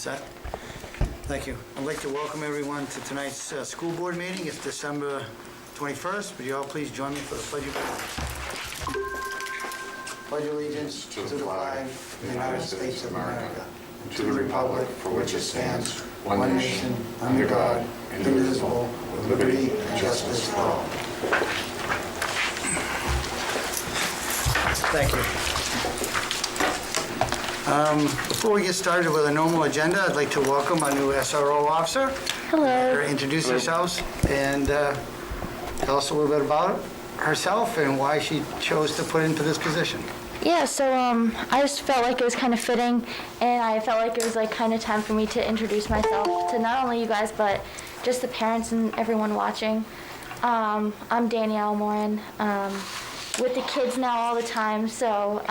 set. Thank you. I'd like to welcome everyone to tonight's school board meeting. It's December 21st. Would you all please join me for the pledge of allegiance? Pledge allegiance to the flag of the United States of America, and to the republic for which it stands, one nation, under God, indivisible, with liberty and justice for all. Thank you. Before we get started with a normal agenda, I'd like to welcome our new SRO officer. Hello. Introduce yourselves and tell us a little bit about herself and why she chose to put into this position. Yeah, so I just felt like it was kind of fitting, and I felt like it was like kind of time for me to introduce myself to not only you guys, but just the parents and everyone watching. I'm Danielle Morin, with the kids now all the time, so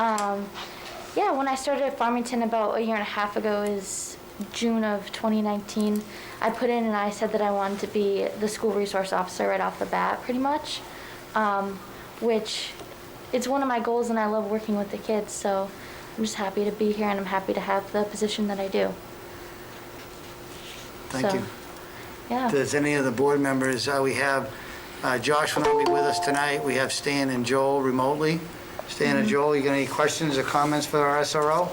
yeah, when I started at Farmington about a year and a half ago is June of 2019, I put in and I said that I wanted to be the school resource officer right off the bat, pretty much, which it's one of my goals, and I love working with the kids, so I'm just happy to be here, and I'm happy to have the position that I do. Thank you. Yeah. Does any of the board members, we have Josh will not be with us tonight. We have Stan and Joel remotely. Stan and Joel, you got any questions or comments for our SRO?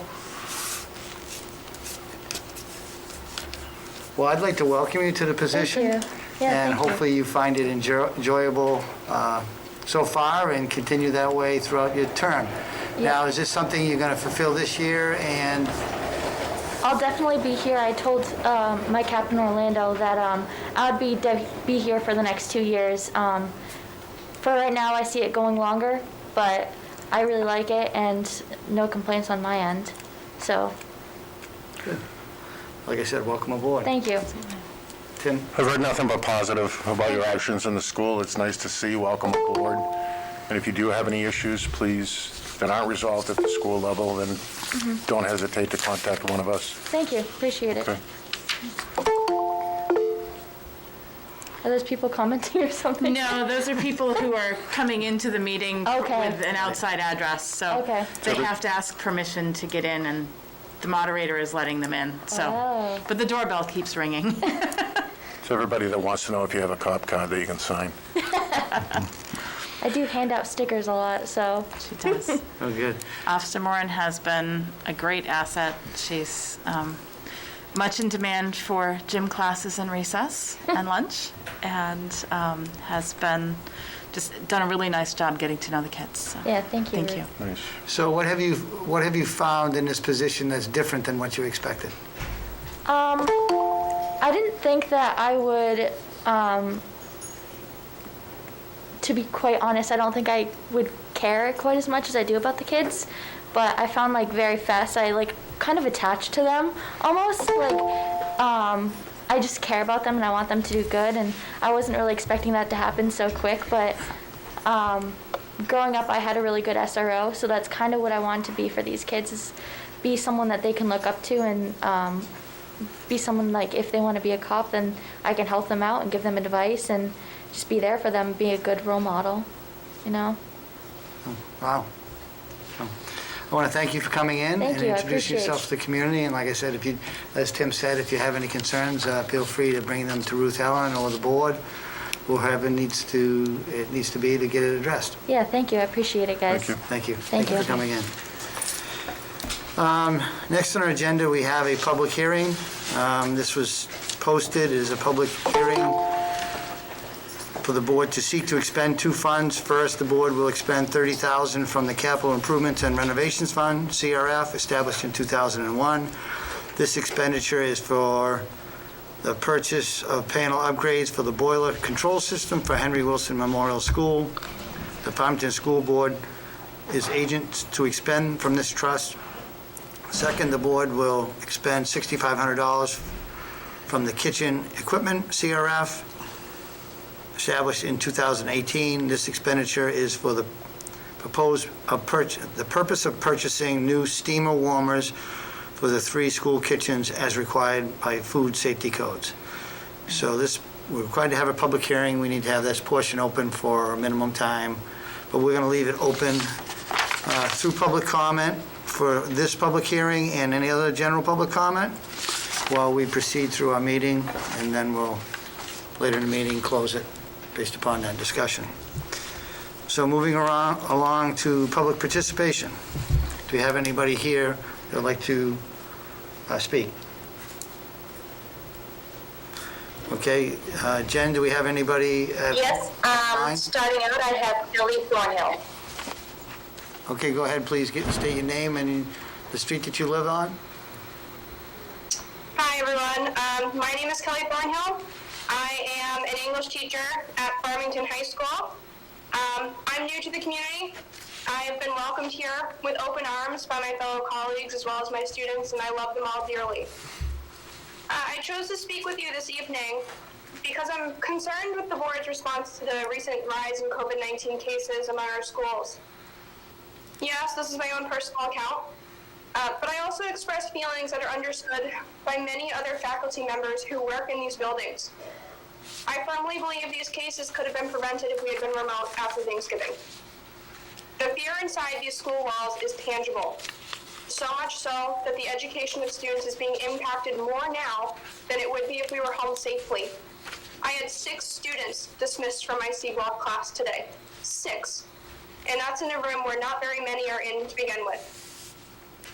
Well, I'd like to welcome you to the position. Thank you. Yeah, and thank you. hopefully you find it enjoyable so far and continue that way throughout your term. Yeah. Now, is this something you're going to fulfill this year? And I'll definitely be here. I told my captain Orlando that I would be here for the next 2 years. For right now, I see it going longer, but I really like it, and no complaints on my end. So, good. Like I said, welcome aboard. thank you. Tim? I've heard nothing but positive about your actions in the school. It's nice to see you. Welcome aboard. And if you do have any issues, please, that aren't resolved at the school level, then don't hesitate to contact one of us. Thank you. Appreciate it. Okay. Are those people commenting or something? No, those are people who are coming into the meeting Okay. with an outside address, so Okay. they have to ask permission to get in, and the moderator is letting them in, so. Oh. But the doorbell keeps ringing. It's everybody that wants to know if you have a cop card that you can sign. I do hand out stickers a lot, so. She does. Oh, good. Officer Morin has been a great asset. She's much in demand for gym classes and recess and lunch, and has been just done a really nice job getting to know the kids. So. Yeah, thank you. Thank you. Nice. So what have you found in this position that's different than what you expected? I didn't think that I would, to be quite honest, I don't think I would care quite as much as I do about the kids, but I found like very fast, I like kind of attached to them almost, like, I just care about them and I want them to do good, and I wasn't really expecting that to happen so quick, but growing up I had a really good SRO, so that's kind of what I wanted to be for these kids, is be someone that they can look up to, and be someone like if they want to be a cop, then I can help them out and give them advice and just be there for them, be a good role model, you know? Wow. I want to thank you for coming in Thank and you, I introducing appreciate yourself to the community. And like I said, as Tim said, if you have any concerns, feel free to bring them to Ruth Helen or the board, or whoever it needs to be to get it addressed. Yeah, thank you. I appreciate it, guys. Thank you. Thank you. Thank you you. for coming in. Next on our agenda, we have a public hearing. This was posted as a public hearing for the board to seek to expend two funds. First, the board will expend $30,000 from the Capital Improvements and Renovations Fund, CRF, established in 2001. This expenditure is for the purchase of panel upgrades for the boiler control system for Henry Wilson Memorial School. The Farmington School Board is agent to expend from this trust. Second, the board will expend $6,500 from the kitchen equipment, CRF, established in 2018. This expenditure is for the purpose of purchasing new steamer warmers for the 3 school kitchens as required by food safety codes. So we're required to have a public hearing. We need to have this portion open for a minimum time, but we're going to leave it open through public comment for this public hearing and any other general public comment. while we proceed through our meeting, and then we'll, later in the meeting, close it based upon that discussion. So moving along to public participation. Do we have anybody here that would like to speak? Okay, Jen, do we have anybody? Yes, starting out, I have Billy Thornhill. Okay, go ahead, please, state your name and the street that you live on. Hi, everyone. My name is Kelly Thornhill. I am an English teacher at Farmington High School. I'm new to the community. I have been welcomed here with open arms by my fellow colleagues as well as my students, and I love them all dearly. I chose to speak with you this evening because I'm concerned with the board's response to the recent rise in COVID-19 cases among our schools. Yes, this is my own personal account, but I also express feelings that are understood by many other faculty members who work in these buildings. I firmly believe these cases could have been prevented if we had been remote after Thanksgiving. The fear inside these school walls is tangible, so much so that the education of students is being impacted more now than it would be if we were home safely. I had 6 students dismissed from my C block class today. 6. And that's in a room where not very many are in to begin with.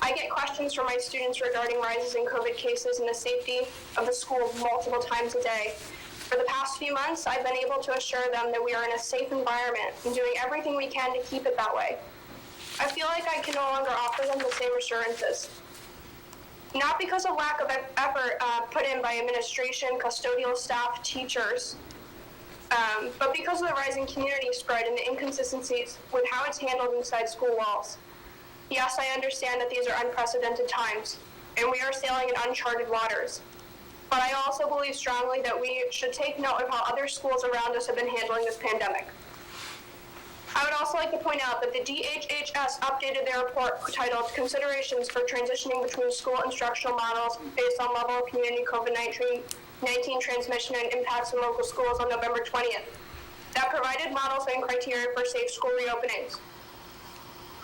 I get questions from my students regarding rises in COVID cases and the safety of the school multiple times a day. For the past few months, I've been able to assure them that we are in a safe environment and doing everything we can to keep it that way. I feel like I can no longer offer them the same assurances. Not because of lack of effort put in by administration, custodial staff, teachers, but because of the rising community spread and the inconsistencies with how it's handled inside school walls. Yes, I understand that these are unprecedented times, and we are sailing in uncharted waters. But I also believe strongly that we should take note of how other schools around us have been handling this pandemic. I would also like to point out that the DHHS updated their report titled Considerations for Transitioning Between School Instructional Models Based on Level of Community COVID-19 Transmission and Impacts in Local Schools on November 20th, that provided models and criteria for safe school reopenings.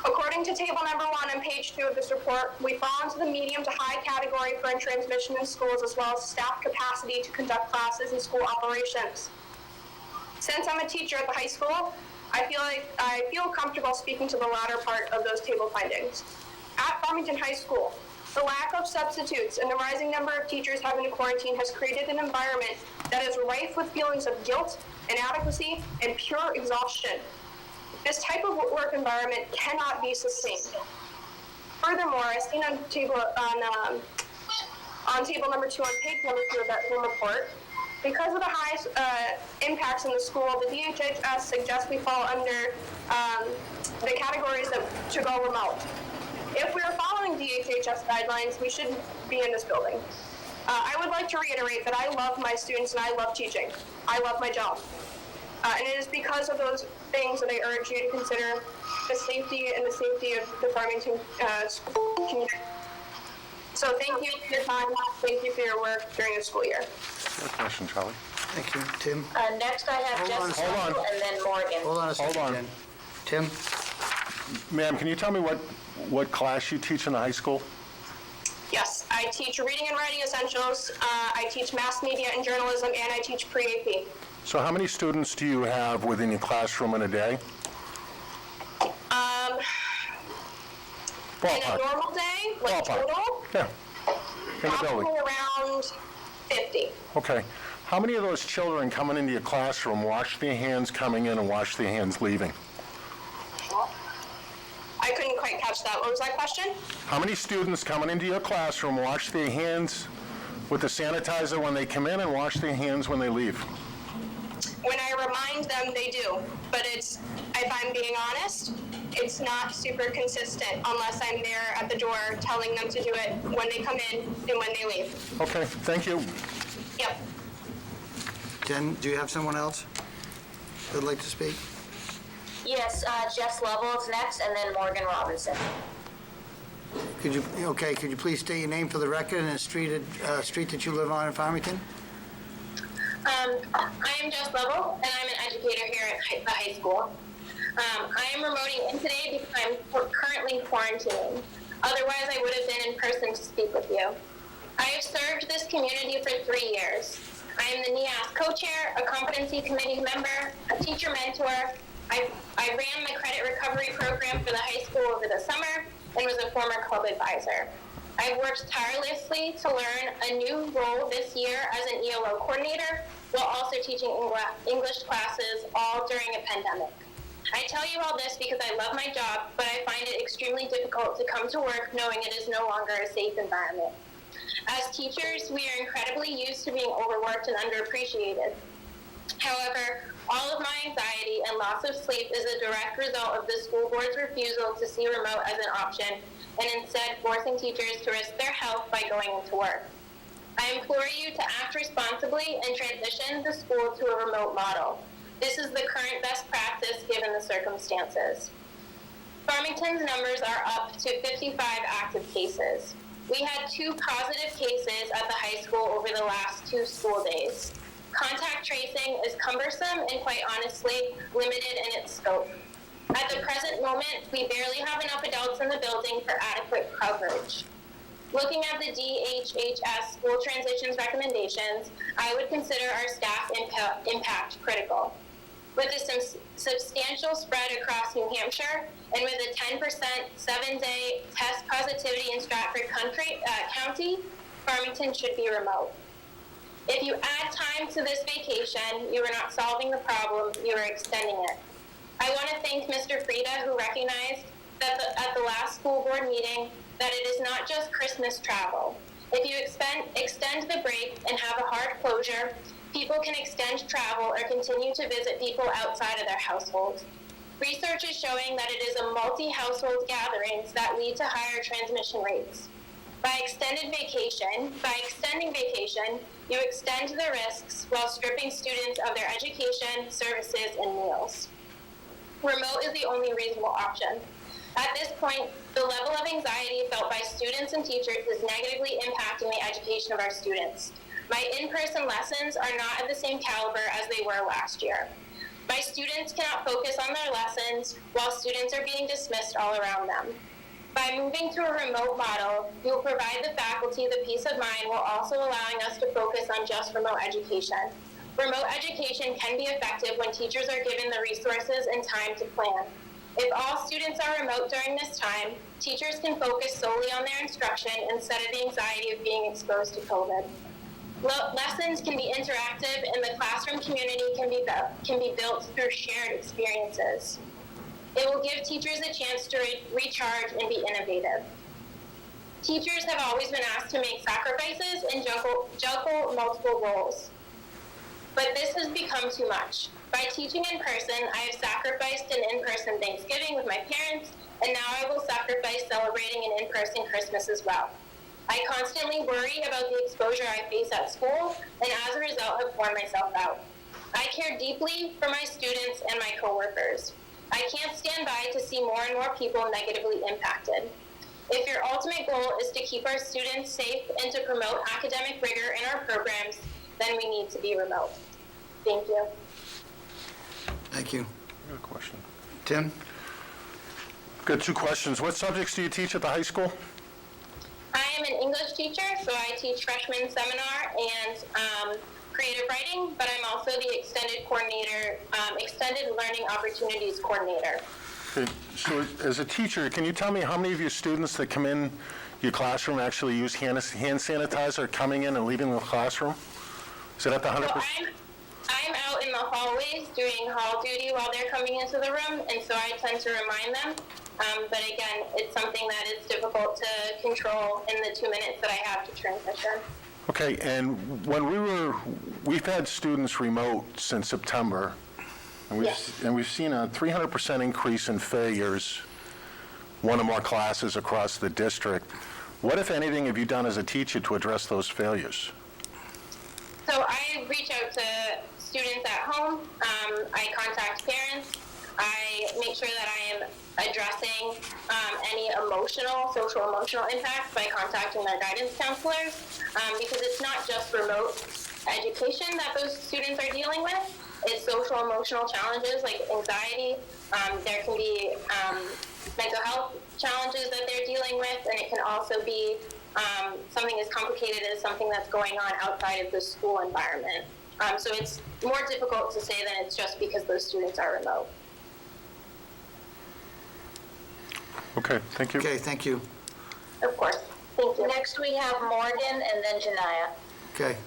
According to table number 1 on page 2 of this report, we fall into the medium to high category for transmission in schools as well as staff capacity to conduct classes and school operations. Since I'm a teacher at the high school, I feel comfortable speaking to the latter part of those table findings. At Farmington High School, the lack of substitutes and the rising number of teachers having to quarantine has created an environment that is rife with feelings of guilt, inadequacy, and pure exhaustion. This type of work environment cannot be sustained. Furthermore, as seen on table number 2 on page number 2 of that same report, because of the high impacts in the school, the DHHS suggests we fall under the categories to go remote. If we are following DHHS guidelines, we shouldn't be in this building. I would like to reiterate that I love my students and I love teaching. I love my job. And it is because of those things that I urge you to consider the safety of the Farmington community. So thank you for your time. Thank you for your work during the school year. Good question, Charlie. Thank you. Tim? Next I have Hold on a Jess second. Lovell and then Morgan. Hold on a second, Hold on. Jen. Tim? Ma'am, can you tell me what class you teach in the high school? Yes, I teach reading and writing essentials. I teach mass media and journalism, and I teach pre-AP. So how many students do you have within your classroom in a day? In a Ballpark. normal day, like Ballpark. total, Yeah, in the probably building. around 50. Okay. How many of those children coming into your classroom wash their hands coming in and wash their hands leaving? I couldn't quite catch that. What was that question? How many students coming into your classroom wash their hands with the sanitizer when they come in and wash their hands when they leave? When I remind them, they do. But if I'm being honest, it's not super consistent unless I'm there at the door telling them to do it when they come in and when they leave. Okay, thank you. Yep. Jen, do you have someone else that would like to speak? Yes, Jess Lovell is next, and then Morgan Robinson. Could you please state your name for the record and the street that you live on in Farmington? I am Jess Lovell, and I'm an educator here at the high school. I am remoting in today because I'm currently quarantining. Otherwise, I would have been in person to speak with you. I have served this community for 3 years. I am the NEAS co-chair, a competency committee member, a teacher mentor. I ran the credit recovery program for the high school over the summer and was a former club advisor. I've worked tirelessly to learn a new role this year as an ELO coordinator while also teaching English classes all during a pandemic. I tell you all this because I love my job, but I find it extremely difficult to come to work knowing it is no longer a safe environment. As teachers, we are incredibly used to being overworked and underappreciated. However, all of my anxiety and loss of sleep is a direct result of the school board's refusal to see remote as an option and instead forcing teachers to risk their health by going into work. I implore you to act responsibly and transition the school to a remote model. This is the current best practice given the circumstances. Farmington's numbers are up to 55 active cases. We had 2 positive cases at the high school over the last 2 school days. Contact tracing is cumbersome and quite honestly limited in its scope. At the present moment, we barely have enough adults in the building for adequate coverage. Looking at the DHHS school transitions recommendations, I would consider our staff impact critical. With a substantial spread across New Hampshire and with a 10% 7-day test positivity in Stratford County, Farmington should be remote. If you add time to this vacation, you are not solving the problem, you are extending it. I want to thank Mr. Frieda, who recognized that at the last school board meeting that it is not just Christmas travel. If you extend the break and have a hard closure, people can extend travel or continue to visit people outside of their household. Research is showing that it is a multi-household gatherings that lead to higher transmission rates. By extending vacation, you extend the risks while stripping students of their education, services, and meals. Remote is the only reasonable option. At this point, the level of anxiety felt by students and teachers is negatively impacting the education of our students. My in-person lessons are not at the same caliber as they were last year. My students cannot focus on their lessons while students are being dismissed all around them. By moving to a remote model, we will provide the faculty the peace of mind while also allowing us to focus on just remote education. Remote education can be effective when teachers are given the resources and time to plan. If all students are remote during this time, teachers can focus solely on their instruction instead of the anxiety of being exposed to COVID. Lessons can be interactive and the classroom community can be built through shared experiences. It will give teachers a chance to recharge and be innovative. Teachers have always been asked to make sacrifices and juggle multiple roles. But this has become too much. By teaching in person, I have sacrificed an in-person Thanksgiving with my parents, and now I will sacrifice celebrating an in-person Christmas as well. I constantly worry about the exposure I face at school, and as a result have worn myself out. I care deeply for my students and my coworkers. I can't stand by to see more and more people negatively impacted. If your ultimate goal is to keep our students safe and to promote academic rigor in our programs, then we need to be remote. Thank you. Thank you. I got a question. Tim? Got 2 questions. What subjects do you teach at the high school? I am an English teacher, so I teach freshman seminar and creative writing, but I'm also the extended learning opportunities coordinator. Okay, so as a teacher, can you tell me how many of your students that come in your classroom actually use hand sanitizer coming in and leaving the classroom? Is it at the 100%? So I'm out in the hallways doing hall duty while they're coming into the room, and so I tend to remind them. But again, it's something that is difficult to control in the 2 minutes that I have to transition. Okay, and we've had students remote since September, and we've seen a 300% increase in failures, 1 or more classes across the district. What, if anything, have you done as a teacher to address those failures? So I reach out to students at home. I contact parents. I make sure that I am addressing any social emotional impacts by contacting their guidance counselors, because it's not just remote education that those students are dealing with. It's social emotional challenges like anxiety. There can be mental health challenges that they're dealing with, and it can also be something as complicated as something that's going on outside of the school environment. So it's more difficult to say that it's just because those students are remote. Okay, thank you. Okay, thank you. Of course. Thank you. Next, we have Morgan and then Janaya. Okay.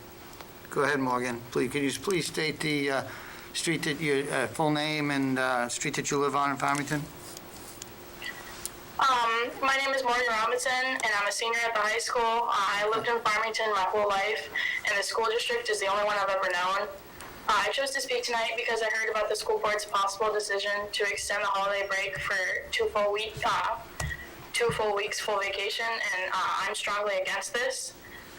Go ahead, Morgan. Please, could you please state the street that your full name and street that you live on in Farmington? My name is Morgan Robinson, and I'm a senior at the high school. I lived in Farmington my whole life, and the school district is the only one I've ever known. I chose to speak tonight because I heard about the school board's possible decision to extend the holiday break for 2 full weeks, full vacation, and I'm strongly against this.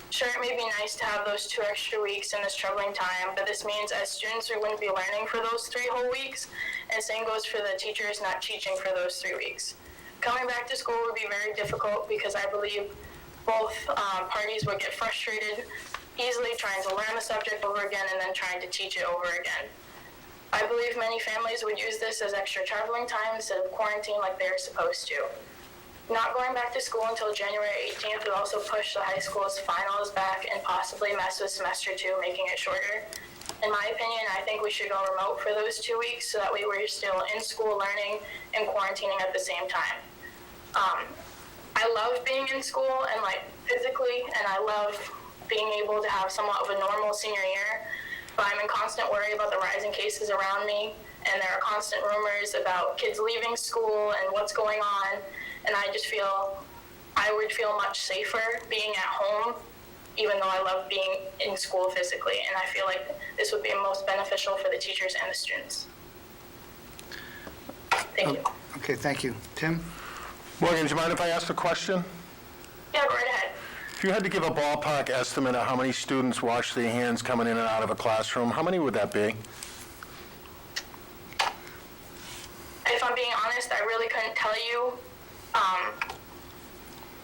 Sure, it may be nice to have those 2 extra weeks in this troubling time, but this means as students we wouldn't be learning for those 3 whole weeks, and same goes for the teachers not teaching for those 3 weeks. Coming back to school would be very difficult because I believe both parties would get frustrated easily trying to learn the subject over again and then trying to teach it over again. I believe many families would use this as extra traveling time instead of quarantine like they're supposed to. Not going back to school until January 18th would also push the high school's finals back and possibly mess with semester 2, making it shorter. In my opinion, I think we should go remote for those 2 weeks so that we were still in school learning and quarantining at the same time. I love being in school and physically, and I love being able to have somewhat of a normal senior year, but I'm in constant worry about the rising cases around me, and there are constant rumors about kids leaving school and what's going on, and I just feel I would feel much safer being at home, even though I love being in school physically, and I feel like this would be most beneficial for the teachers and the students. Thank you. Okay, thank you. Tim? Morgan, do you mind if I ask a question? Yeah, go right ahead. If you had to give a ballpark estimate of how many students wash their hands coming in and out of a classroom, how many would that be? If I'm being honest, I really couldn't tell you.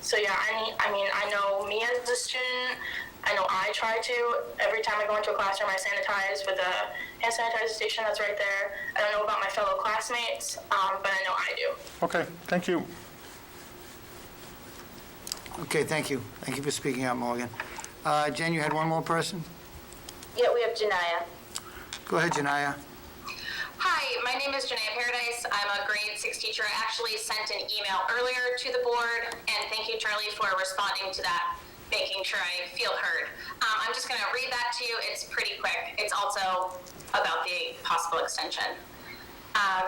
So yeah, I know me as a student, I know I try to. Every time I go into a classroom, I sanitize with the hand sanitizer station that's right there. I don't know about my fellow classmates, but I know I do. Okay, thank you. Okay, thank you. Thank you for speaking up, Morgan. Jen, you had one more person? Yeah, we have Janaya. Go ahead, Janaya. Hi, my name is Janae Paradise. I'm a grade 6 teacher. I actually sent an email earlier to the board, and thank you, Charlie, for responding to that, making sure I feel heard. I'm just going to read that to you. It's pretty quick. It's also about the possible extension.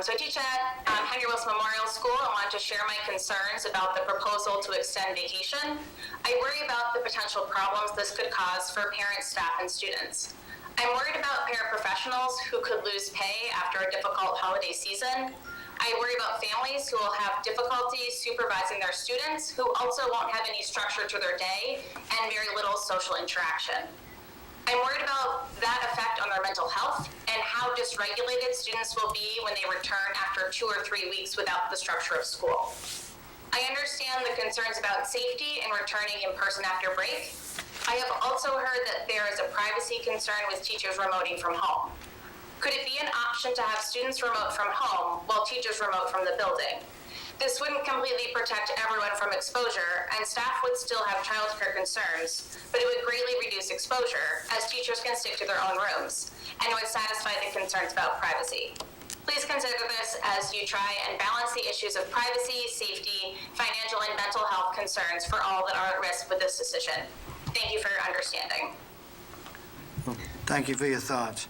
So I teach at Henry Wilson Memorial School. I want to share my concerns about the proposal to extend vacation. I worry about the potential problems this could cause for parents, staff, and students. I'm worried about paraprofessionals who could lose pay after a difficult holiday season. I worry about families who will have difficulty supervising their students who also won't have any structure to their day and very little social interaction. I'm worried about that effect on their mental health and how dysregulated students will be when they return after 2 or 3 weeks without the structure of school. I understand the concerns about safety and returning in person after break. I have also heard that there is a privacy concern with teachers remoting from home. Could it be an option to have students remote from home while teachers remote from the building? This wouldn't completely protect everyone from exposure, and staff would still have childcare concerns, but it would greatly reduce exposure, as teachers can stick to their own rooms, and it would satisfy the concerns about privacy. Please consider this as you try and balance the issues of privacy, safety, financial, and mental health concerns for all that are at risk with this decision. Thank you for your understanding. Thank you for your thoughts.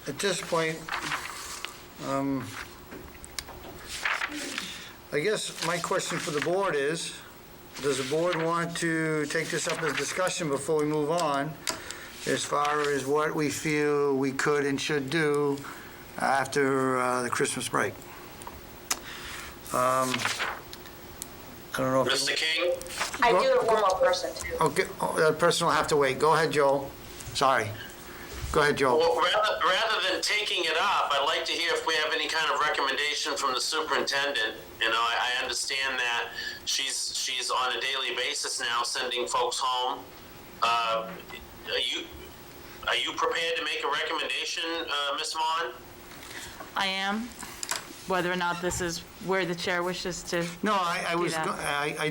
At this point, I guess my question for the board is, does the board want to take this up as discussion before we move on, as far as what we feel we could and should do after the Christmas break? I don't know if... Mr. King? I do have one more person, too. Okay, that person will have to wait. Go ahead, Joel. Sorry. Go ahead, Joel. Well, rather than taking it up, I'd like to hear if we have any kind of recommendation from the superintendent. You know, I understand that she's on a daily basis now sending folks home. Are you prepared to make a recommendation, Ms. Vaughn? I am. whether or not this is where the chair wishes to. No, I was, that. I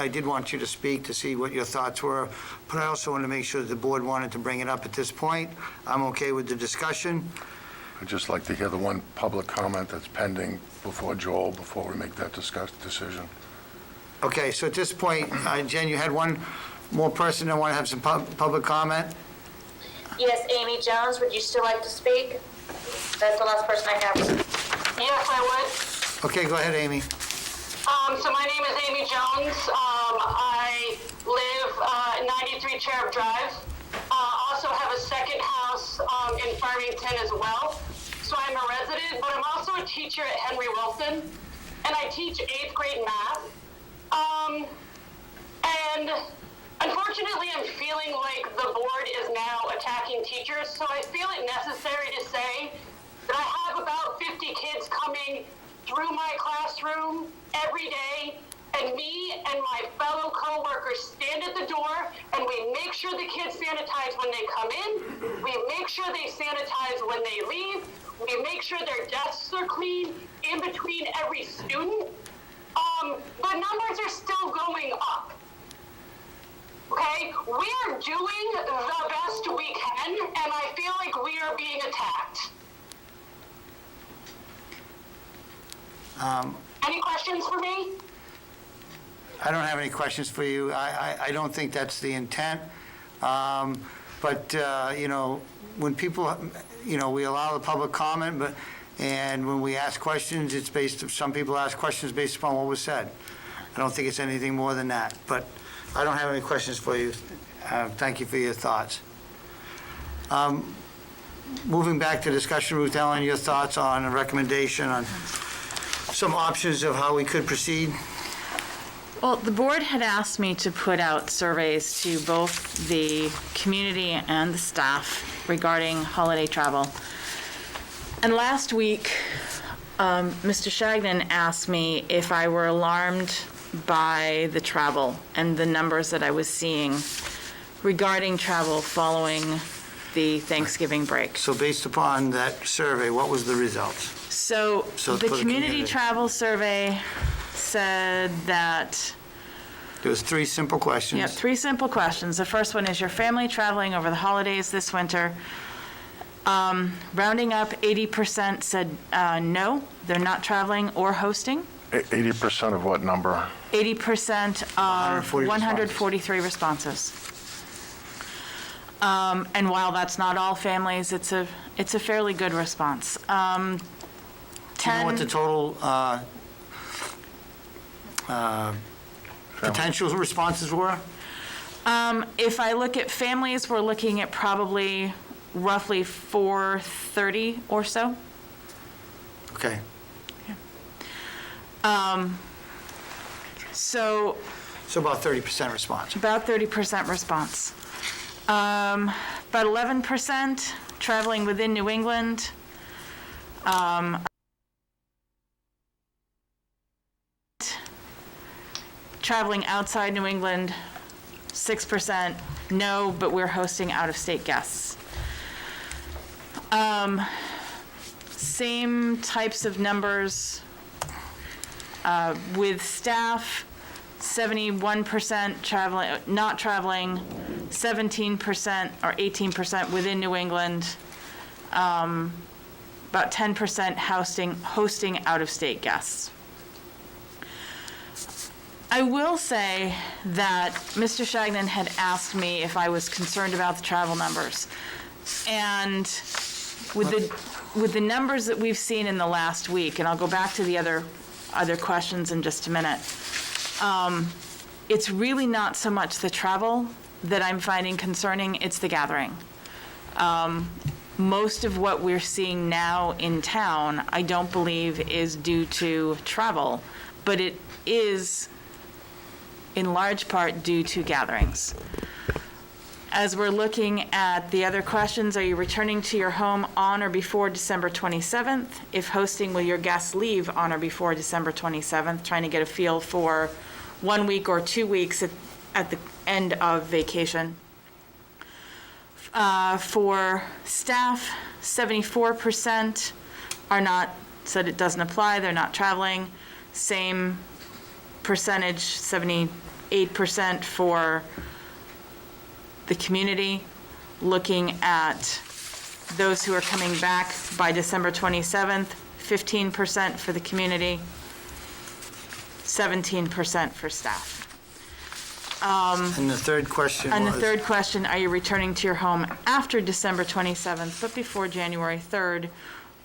did want you to speak to see what your thoughts were, but I also wanted to make sure that the board wanted to bring it up at this point. I'm okay with the discussion. I'd just like to hear the one public comment that's pending before Joel, before we make that decision. Okay, so at this point, Jen, you had one more person that want to have some public comment? Yes, Amy Jones, would you still like to speak? That's the last person I have. Yes, I would. Okay, go ahead, Amy. So my name is Amy Jones. I live 93 Cherub Drive. Also have a second house in Farmington as well. So I'm a resident, but I'm also a teacher at Henry Wilson, and I teach 8th grade math. And unfortunately, I'm feeling like the board is now attacking teachers, so I feel it necessary to say that I have about 50 kids coming through my classroom every day, and me and my fellow coworkers stand at the door and we make sure the kids sanitize when they come in, we make sure they sanitize when they leave, we make sure their desks are clean in between every student. The numbers are still going up. Okay, we are doing the best we can, and I feel like we are being attacked. Any questions for me? I don't have any questions for you. I don't think that's the intent. But, when people, we allow the public comment, and when we ask questions, some people ask questions based upon what was said. I don't think it's anything more than that, but I don't have any questions for you. Thank you for your thoughts. Moving back to discussion, Ruth Ellen, your thoughts on a recommendation on some options of how we could proceed? Well, the board had asked me to put out surveys to both the community and the staff regarding holiday travel. And last week, Mr. Shagnon asked me if I were alarmed by the travel and the numbers that I was seeing regarding travel following the Thanksgiving break. So based upon that survey, what was the results? So So the for the community community. travel survey said that, There was 3 simple questions. 3 simple questions. The first one is, your family traveling over the holidays this winter? Rounding up, 80% said no, they're not traveling or hosting. 80% of what number? 80% of 140 143 responses. And while that's not all families, it's a fairly good response. Do you know what the total potential responses were? If I look at families, we're looking at probably roughly 430 or so. Okay. So So about 30% response. about 30% response. About 11% traveling within New England. Traveling outside New England, 6% no, but we're hosting out-of-state guests. Same types of numbers with staff, 71% traveling, not traveling, 17% or 18% within New England, about 10% hosting out-of-state guests. I will say that Mr. Shagnon had asked me if I was concerned about the travel numbers. And with the numbers that we've seen in the last week, and I'll go back to the other questions in just a minute, it's really not so much the travel that I'm finding concerning, it's the gathering. Most of what we're seeing now in town, I don't believe is due to travel, but it is in large part due to gatherings. As we're looking at the other questions, are you returning to your home on or before December 27th? If hosting, will your guests leave on or before December 27th? Trying to get a feel for 1 week or 2 weeks at the end of vacation. For staff, 74% are not said it doesn't apply, they're not traveling. Same percentage, 78% for the community. Looking at those who are coming back by December 27th, 15% for the community, 17% for staff. And the third question was? And the third question, are you returning to your home after December 27th, but before January 3rd?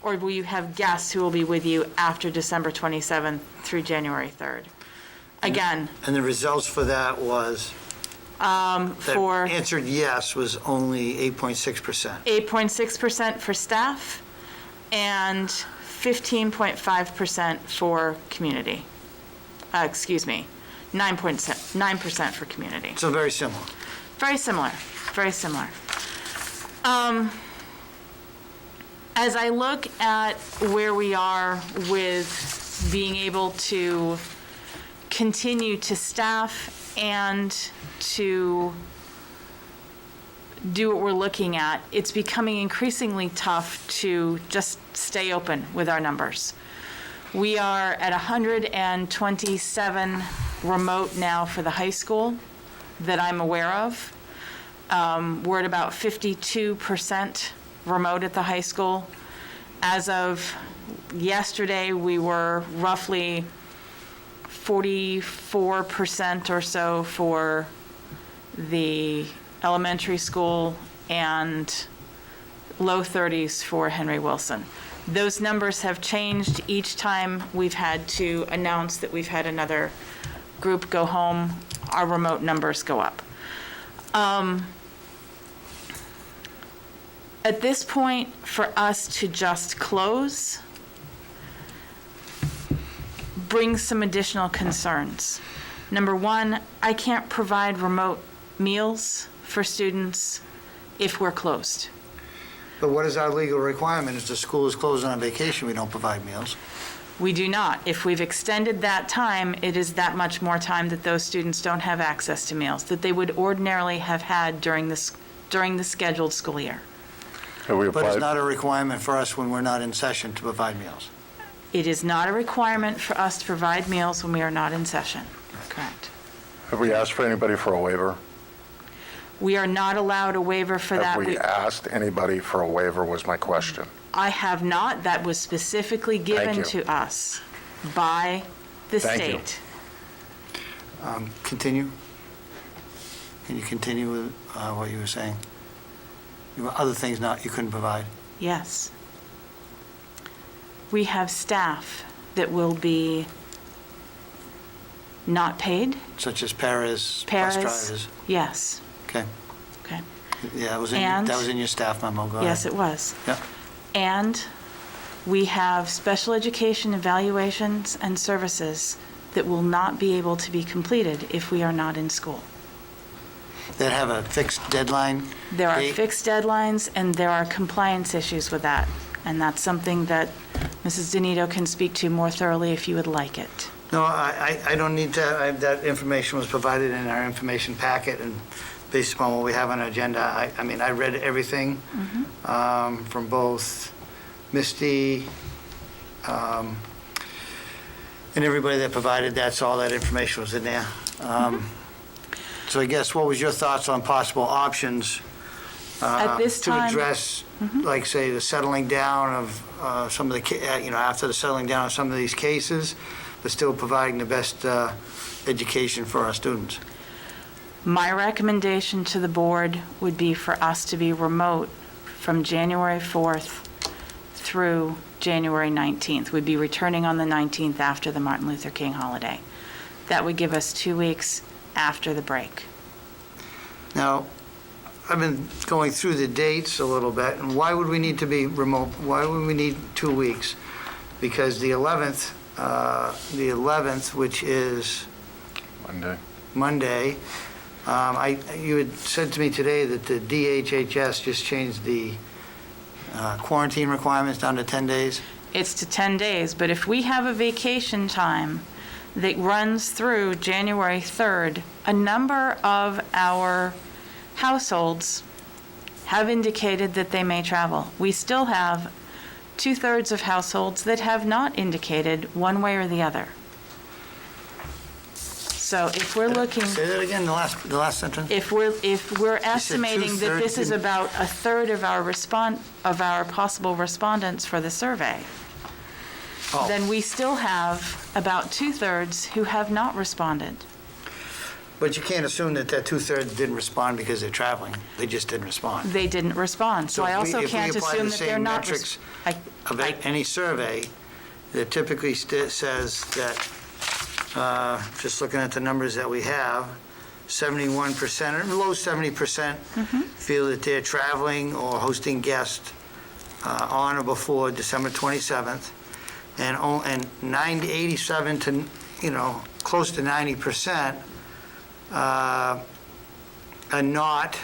Or will you have guests who will be with you after December 27th through January 3rd? Again, And the results for that was? for That answered yes was only 8.6%. 8.6% for staff and 15.5% for community. 9% for community. So very similar. Very similar, very similar. As I look at where we are with being able to continue to staff and to do what we're looking at, it's becoming increasingly tough to just stay open with our numbers. We are at 127 remote now for the high school that I'm aware of. We're at about 52% remote at the high school. As of yesterday, we were roughly 44% or so for the elementary school and low 30s for Henry Wilson. Those numbers have changed each time we've had to announce that we've had another group go home. Our remote numbers go up. At this point, for us to just close brings some additional concerns. Number one, I can't provide remote meals for students if we're closed. But what is our legal requirement? If the school is closed on vacation, we don't provide meals. We do not. If we've extended that time, it is that much more time that those students don't have access to meals that they would ordinarily have had during the scheduled school year. Have we But it's applied? not a requirement for us when we're not in session to provide meals. It is not a requirement for us to provide meals when we are not in session. Correct. Have we asked for anybody for a waiver? We are not allowed a waiver for that. Have we asked anybody for a waiver was my question. I have not. That was specifically given you. to us by the Thank you. state. Continue? Can you continue with what you were saying? Other things you couldn't provide? Yes. We have staff that will be not paid. Such as paras, bus Paras. drivers? Yes. Okay. Okay. Yeah, that was And- in your staff memo. Go ahead. Yes, it was. Yeah. And we have special education evaluations and services that will not be able to be completed if we are not in school. That have a fixed deadline? There are date? fixed deadlines, and there are compliance issues with that. And that's something that Mrs. Donito can speak to more thoroughly if you would like it. No, I don't need that. That information was provided in our information packet, and based upon what we have on our agenda, I mean, I read everything from both Misty and everybody that provided that, so all that information was in there. So I guess, what was your thoughts on possible options At this to time- address, like, say, the settling down of some of the, after the settling down of some of these cases, but still providing the best education for our students? My recommendation to the board would be for us to be remote from January 4th through January 19th. We'd be returning on the 19th after the Martin Luther King holiday. That would give us 2 weeks after the break. Now, I've been going through the dates a little bit, and why would we need to be remote? Why would we need 2 weeks? Because the 11th, which is Monday, you had said to me today that the DHHS just changed the quarantine requirements down to 10 days. It's to 10 days, but if we have a vacation time that runs through January 3rd, a number of our households have indicated that they may travel. We still have 2/3 of households that have not indicated one way or the other. So if we're looking, Say that again, the last sentence? if we're estimating that this is 2/3 about a third of our possible respondents for the survey, Oh. then we still have about 2/3 who have not responded. But you can't assume that 2/3 didn't respond because they're traveling. They just didn't respond. They didn't respond, so So I if we- also if we can't apply assume the that they're same not. metrics Of any survey, that typically says that, just looking at the numbers that we have, 71% or low 70% feel that they're traveling or hosting guests on or before December 27th, and 87 to, close to 90% are not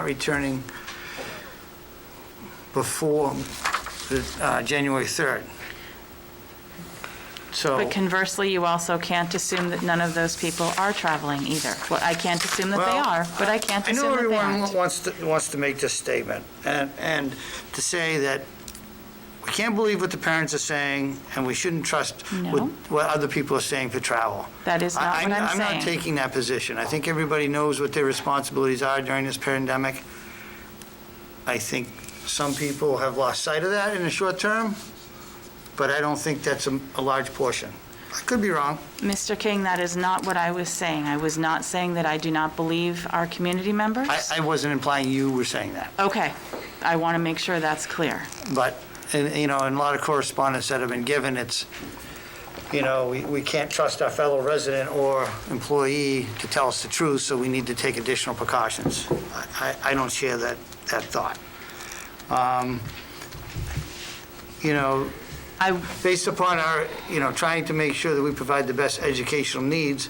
returning before January 3rd. So, But conversely, you also can't assume that none of those people are traveling either. Well, I can't assume that they Well, are, but I can't I assume know that they everyone aren't. wants to make this statement, and to say that we can't believe what the parents are saying, and we shouldn't trust No. what other people are saying for travel. That is not what I'm I'm not saying. taking that position. I think everybody knows what their responsibilities are during this pandemic. I think some people have lost sight of that in the short term, but I don't think that's a large portion. I could be wrong. Mr. King, that is not what I was saying. I was not saying that I do not believe our community members. I wasn't implying you were saying that. Okay, I want to make sure that's clear. But, in a lot of correspondence that have been given, it's, we can't trust our fellow resident or employee to tell us the truth, so we need to take additional precautions. I don't share that thought. Based upon our, trying to make sure that we provide the best educational needs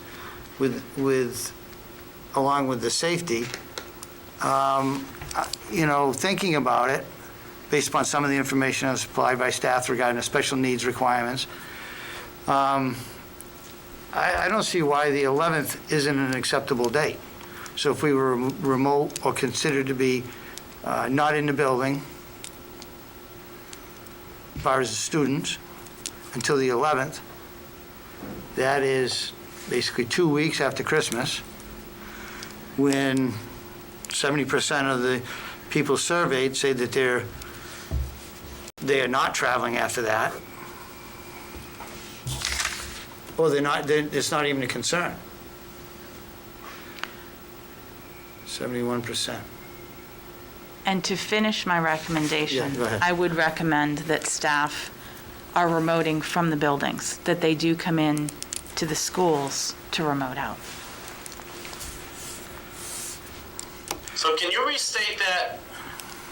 along with the safety, thinking about it, based upon some of the information that was supplied by staff regarding the special needs requirements, I don't see why the 11th isn't an acceptable date. So if we were remote or considered to be not in the building, as far as the students, until the 11th, that is basically 2 weeks after Christmas, when 70% of the people surveyed say that they are not traveling after that. Or it's not even a concern. 71%. And to finish my recommendation, Yeah, go ahead. I would recommend that staff are remoting from the buildings, that they do come in to the schools to remote out. So can you restate that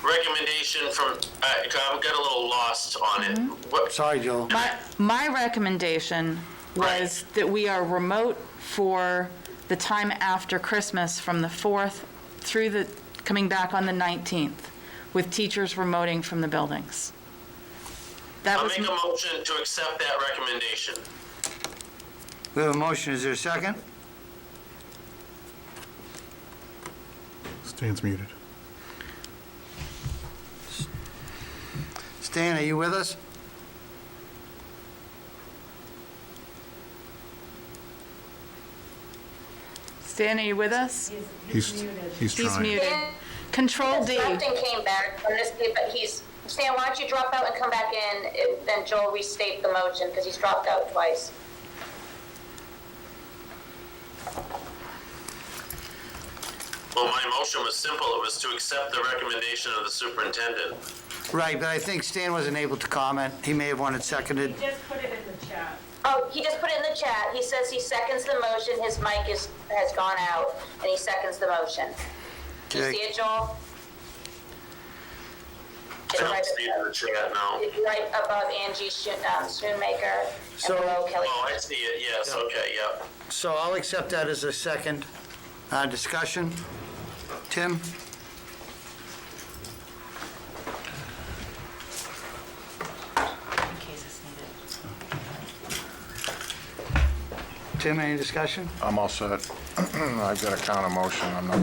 recommendation from, I got a little lost on it. What, Sorry, Joel. My recommendation was that we are remote for the time after Christmas from the 4th through coming back on the 19th, with teachers remoting from the buildings. That I'll was, make a motion to accept that recommendation. We have a motion, is there a second? Stan's muted. Stan, are you with us? Stan, are you with us? He's He's trying. muted. Control D. Upton came back from this, but Stan, why don't you drop out and come back in, then Joel restate the motion, because he's dropped out twice. Well, my motion was simple. It was to accept the recommendation of the superintendent. Right, but I think Stan wasn't able to comment. He may have wanted seconded. Oh, he just put it in the chat. He says he seconds the motion. His mic has gone out, and he seconds the motion. Do you Okay. see it, Joel? I don't see it in the chat now. It's right above Angie Schoonmaker and So- below Kelly. Oh, I see it, yes, okay, yeah. So I'll accept that as a second. Discussion? Tim? In case it's needed. Tim, any discussion? I'm all set. I've got a counter motion. I'm not,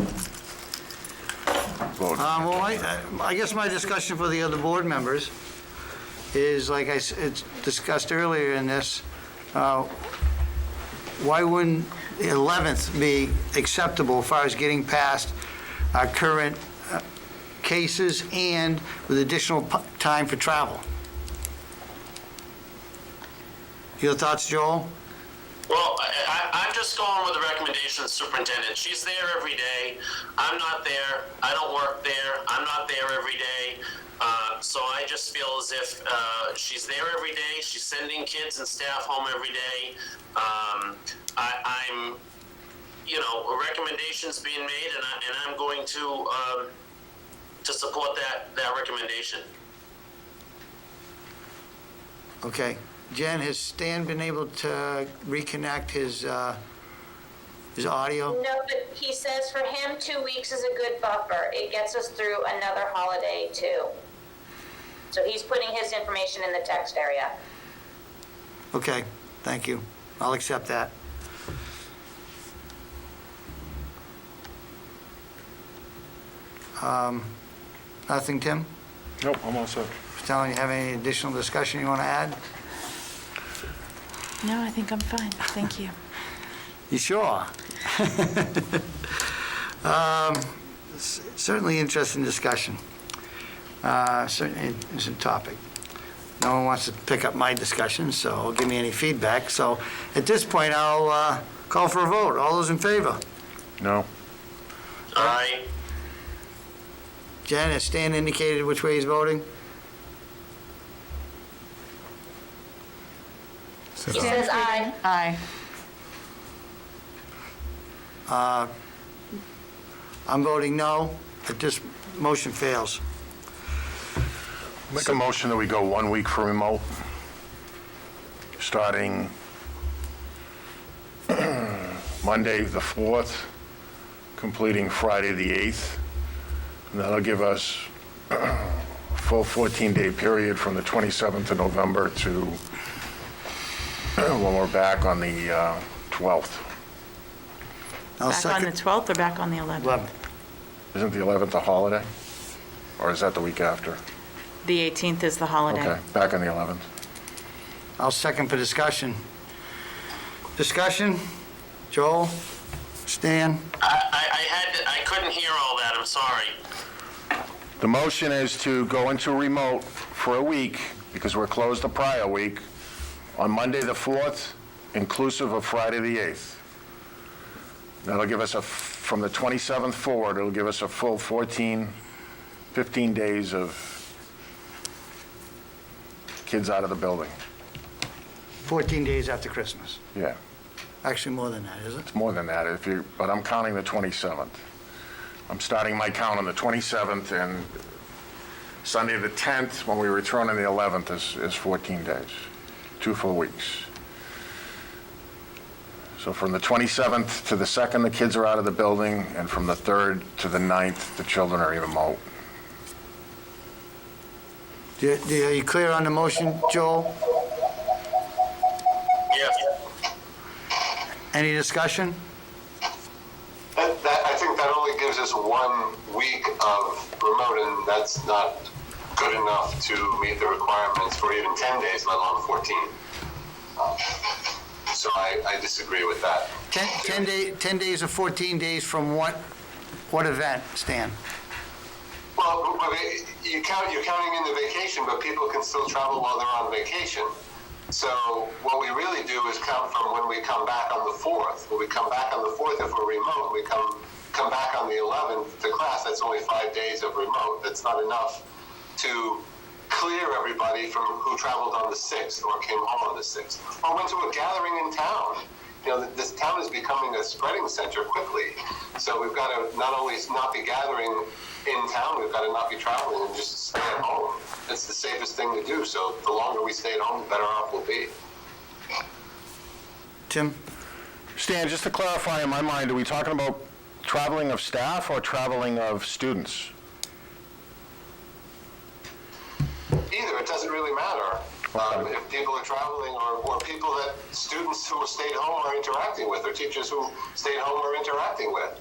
vote. Well, I guess my discussion for the other board members is, like it's discussed earlier in this, why wouldn't the 11th be acceptable as far as getting past our current cases and with additional time for travel? Your thoughts, Joel? Well, I'm just going with the recommendation of the superintendent. She's there every day. I'm not there. I don't work there. I'm not there every day. So I just feel as if she's there every day. She's sending kids and staff home every day. I'm, a recommendation's being made, and I'm going to support that recommendation. Okay. Jen, has Stan been able to reconnect his audio? No, but he says for him, 2 weeks is a good buffer. It gets us through another holiday too. So he's putting his information in the text area. Okay, thank you. I'll accept that. Nothing, Tim? Nope, I'm all set. Stan, you have any additional discussion you want to add? No, I think I'm fine. Thank you. You sure? Certainly interesting discussion. Certainly interesting topic. No one wants to pick up my discussion, so give me any feedback. So at this point, I'll call for a vote. All those in favor? No? Aye. Jen, has Stan indicated which way he's voting? He says aye. Aye. I'm voting no. This motion fails. Make a motion that we go 1 week for remote, starting Monday the 4th, completing Friday the 8th. And that'll give us a full 14-day period from the 27th of November to when we're back on the 12th. I'll Back on the second. 12th or back on the 11th? 11. Isn't the 11th a holiday? Or is that the week after? The 18th is the holiday. Okay, back on the 11th. I'll second for discussion. Discussion? Joel? Stan? I couldn't hear all that. I'm sorry. The motion is to go into remote for a week, because we're closed the prior week, on Monday the 4th, inclusive of Friday the 8th. That'll give us from the 27th forward, it'll give us a full 15 days of kids out of the building. 14 days after Christmas. Yeah, Actually, more than that, is it? it's more than that, but I'm counting the 27th. I'm starting my count on the 27th, and Sunday the 10th, when we return on the 11th, is 14 days, 2 full weeks. So from the 27th to the 2nd, the kids are out of the building, and from the 3rd to the 9th, the children are remote. Are you clear on the motion, Joel? Yes. Any discussion? I think that only gives us 1 week of remote, and that's not good enough to meet the requirements for even 10 days, let alone 14. So I disagree with that. 10 days or 14 days from what event, Stan? Well, you're counting in the vacation, but people can still travel while they're on vacation. So what we really do is count from when we come back on the 4th. When we come back on the 4th, if we're remote, we come back on the 11th to class. That's only 5 days of remote. That's not enough to clear everybody from who traveled on the 6th or came home on the 6th or went to a gathering in town. This town is becoming a spreading center quickly. So we've got to not only not be gathering in town, we've got to not be traveling and just stay at home. It's the safest thing to do. So the longer we stay at home, the better off we'll be. Tim? Stan, just to clarify in my mind, are we talking about traveling of staff or traveling of students? Either, it doesn't really matter. If people are traveling or people that students who stayed home are interacting with, or teachers who stayed home are interacting with.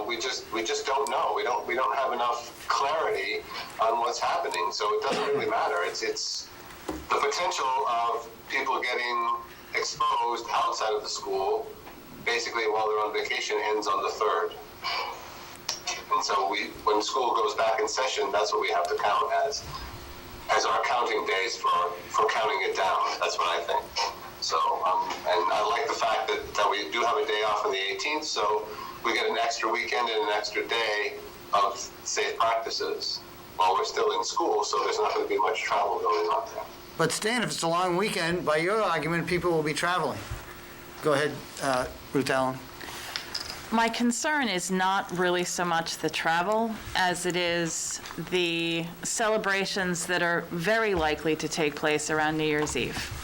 We just don't know. We don't have an enough clarity on what's happening, so it doesn't really matter. It's the potential of people getting exposed outside of the school, basically while they're on vacation, ends on the 3rd. And so when school goes back in session, that's what we have to count as our counting days for counting it down. That's what I think. So, and I like the fact that we do have a day off on the 18th, so we get an extra weekend and an extra day of safe practices while we're still in school, so there's not going to be much travel going on there. But Stan, if it's a long weekend, by your argument, people will be traveling. Go ahead, Ruth Allen. My concern is not really so much the travel as it is the celebrations that are very likely to take place around New Year's Eve.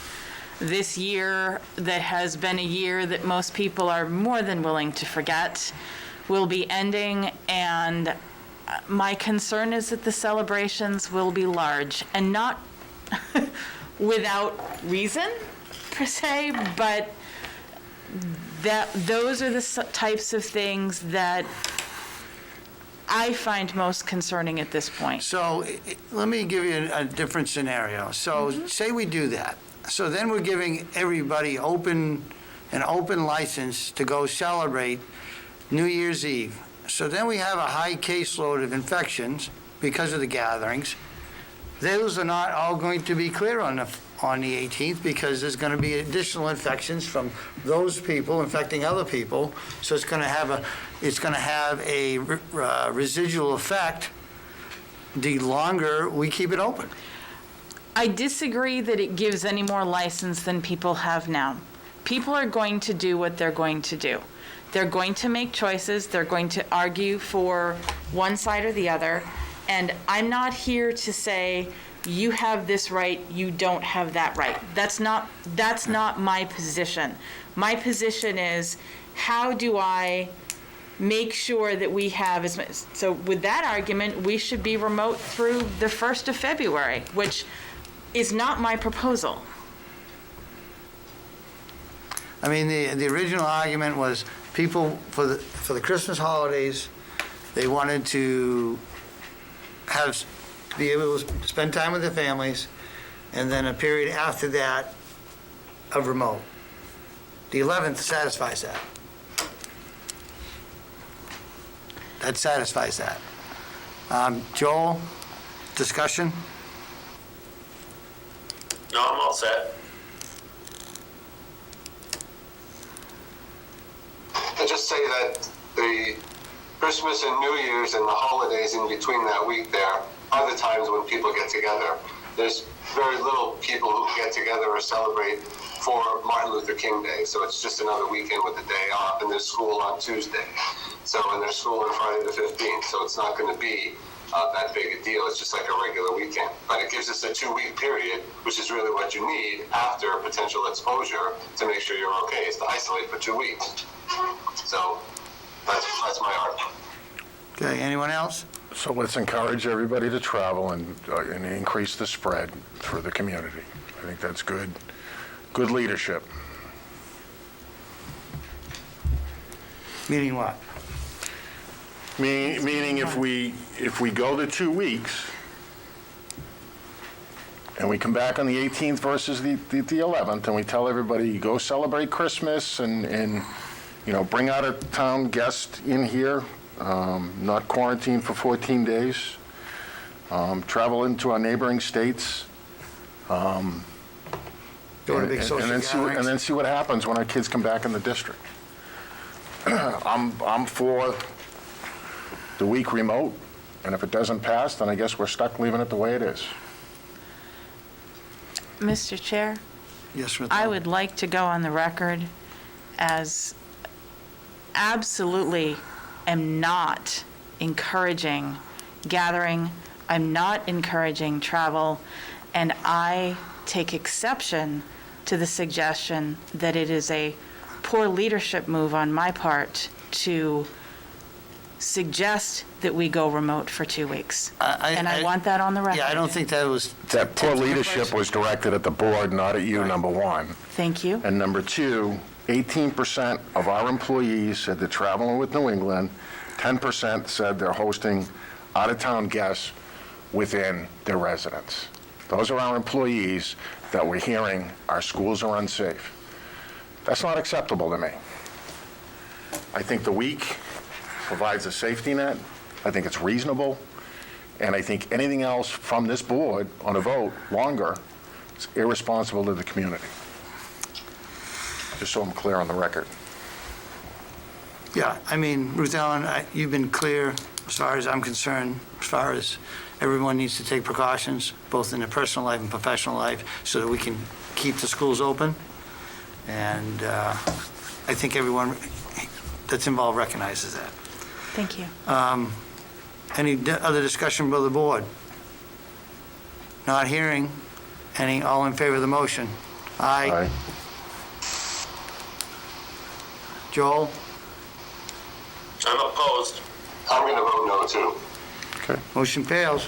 This year, that has been a year that most people are more than willing to forget, will be ending, and my concern is that the celebrations will be large, and not without reason, per se, but that those are the types of things that I find most concerning at this point. So let me give you a different scenario. So say we do that. So then we're giving everybody an open license to go celebrate New Year's Eve. So then we have a high caseload of infections because of the gatherings. Those are not all going to be clear on the 18th because there's going to be additional infections from those people infecting other people. So it's going to have a residual effect the longer we keep it open. I disagree that it gives any more license than people have now. People are going to do what they're going to do. They're going to make choices. They're going to argue for one side or the other. And I'm not here to say, you have this right, you don't have that right. That's not my position. My position is, how do I make sure that we have so with that argument, we should be remote through the 1st of February, which is not my proposal. I mean, the original argument was people, for the Christmas holidays, they wanted to be able to spend time with their families, and then a period after that of remote. The 11th satisfies that. That satisfies that. Joel, discussion? No, I'm all set. I just say that the Christmas and New Year's and the holidays in between that week there are the times when people get together. There's very little people who get together or celebrate for Martin Luther King Day, so it's just another weekend with a day off, and there's school on Tuesday. And there's school on Friday the 15th, so it's not going to be that big a deal. It's just like a regular weekend. But it gives us a 2-week period, which is really what you need after potential exposure to make sure you're okay, is to isolate for 2 weeks. So that's my argument. Okay, anyone else? So let's encourage everybody to travel and increase the spread through the community. I think that's good leadership. Meaning what? Meaning if we go to 2 weeks and we come back on the 18th versus the 11th, and we tell everybody, go celebrate Christmas and bring out a town guest in here, not quarantine for 14 days, travel into our neighboring states, Go to big social gatherings. and then see what happens when our kids come back in the district. I'm for the week remote, and if it doesn't pass, then I guess we're stuck leaving it the way it is. Mr. Chair, Yes, Ruth. I would like to go on the record as absolutely am not encouraging gathering. I'm not encouraging travel, and I take exception to the suggestion that it is a poor leadership move on my part to suggest that we go remote for 2 weeks. And I want that on the record. Yeah, I don't think that was... That poor leadership was directed at the board, not at you, number one. Thank you. And number two, 18% of our employees said they're traveling with New England, 10% said they're hosting out-of-town guests within their residence. Those are our employees that we're hearing our schools are unsafe. That's not acceptable to me. I think the week provides a safety net. I think it's reasonable. And I think anything else from this board on a vote longer is irresponsible to the community. Just so I'm clear on the record. Yeah, I mean, Ruth Ellen, you've been clear as far as I'm concerned, as far as everyone needs to take precautions, both in their personal life and professional life, so that we can keep the schools open. And I think everyone that's involved recognizes that. Thank you. Any other discussion by the board? Not hearing any. All in favor of the motion? Aye. Joel? I'm opposed. I'm going to vote no, too. Okay. Motion fails.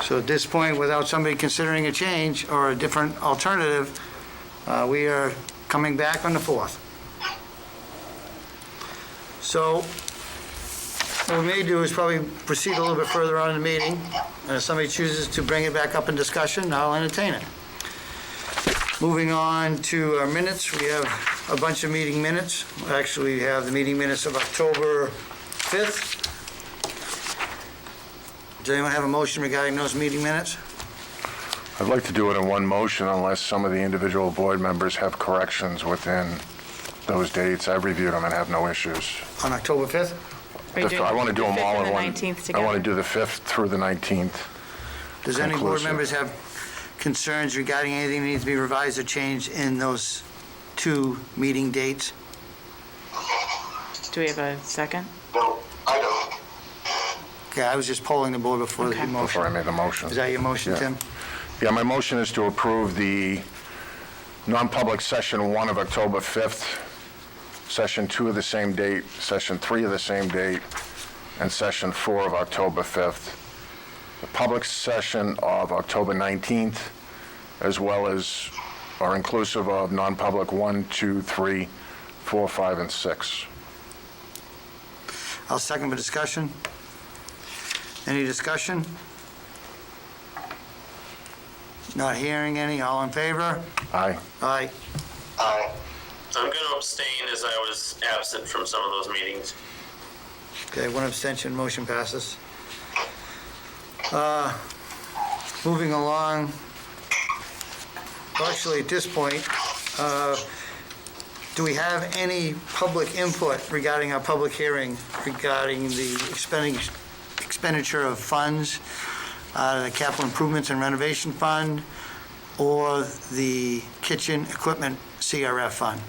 So at this point, without somebody considering a change or a different alternative, we are coming back on the 4th. So what we may do is probably proceed a little bit further on in the meeting, and if somebody chooses to bring it back up in discussion, I'll entertain it. Moving on to our minutes, we have a bunch of meeting minutes. Actually, we have the meeting minutes of October 5th. Does anyone have a motion regarding those meeting minutes? I'd like to do it in one motion unless some of the individual board members have corrections within those dates. I've reviewed them and have no issues. On October 5th? I want to do them all in the one. 19th I want to together? do the 5th through the 19th. Does any board Conclusive. members have concerns regarding anything that needs to be revised or changed in those two meeting dates? Do we have a second? No, I don't. Okay, I was just polling the board before the Okay. motion. Before I made the motion. Is that your motion, Yeah. Tim? Yeah, my motion is to approve the non-public session 1 of October 5th, session 2 of the same date, session 3 of the same date, and session 4 of October 5th. The public session of October 19th, as well as, are inclusive of non-public 1, 2, 3, 4, 5, and 6. I'll second the discussion. Any discussion? Not hearing any. All in favor? Aye. Aye. Aye. I'm going to abstain as I was absent from some of those meetings. Okay, one abstention, motion passes. Moving along, well, actually, at this point, do we have any public input regarding our public hearing regarding the expenditure of funds out of the capital improvements and renovation fund or the kitchen equipment CRF fund?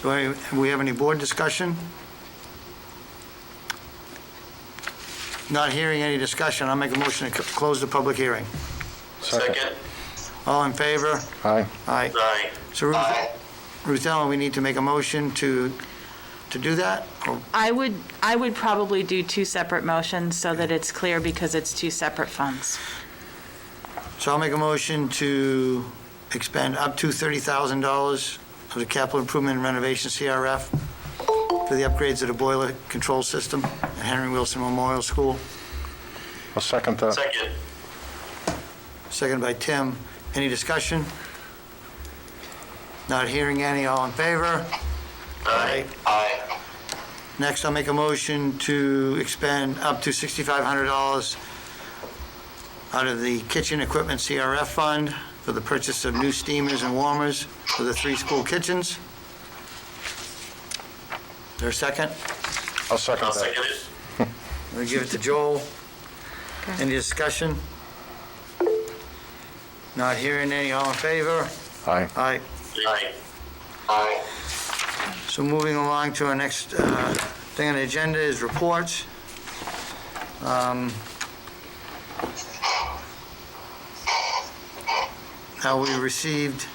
Do we have any board discussion? Not hearing any discussion, I'll make a motion to close the public hearing. Second. All in favor? Aye. Aye. Aye. So Aye. Ruth Ellen, we need to make a motion to do that? Or- I would probably do two separate motions so that it's clear because it's two separate funds. So I'll make a motion to expend up to $30,000 of the capital improvement and renovation CRF for the upgrades of the boiler control system at Henry Wilson Memorial School. I'll second that. Second. Seconded by Tim. Any discussion? Not hearing any. All in favor? Aye. Aye. Next, I'll make a motion to expend up to $6,500 out of the kitchen equipment CRF fund for the purchase of new steamers and warmers for the 3 school kitchens. Is there a second? I'll second I'll that. second it. I'm going to give it to Joel. Any discussion? Not hearing any. All in favor? Aye. Aye. Aye. Aye. So moving along to our next thing on the agenda is reports. Now, we received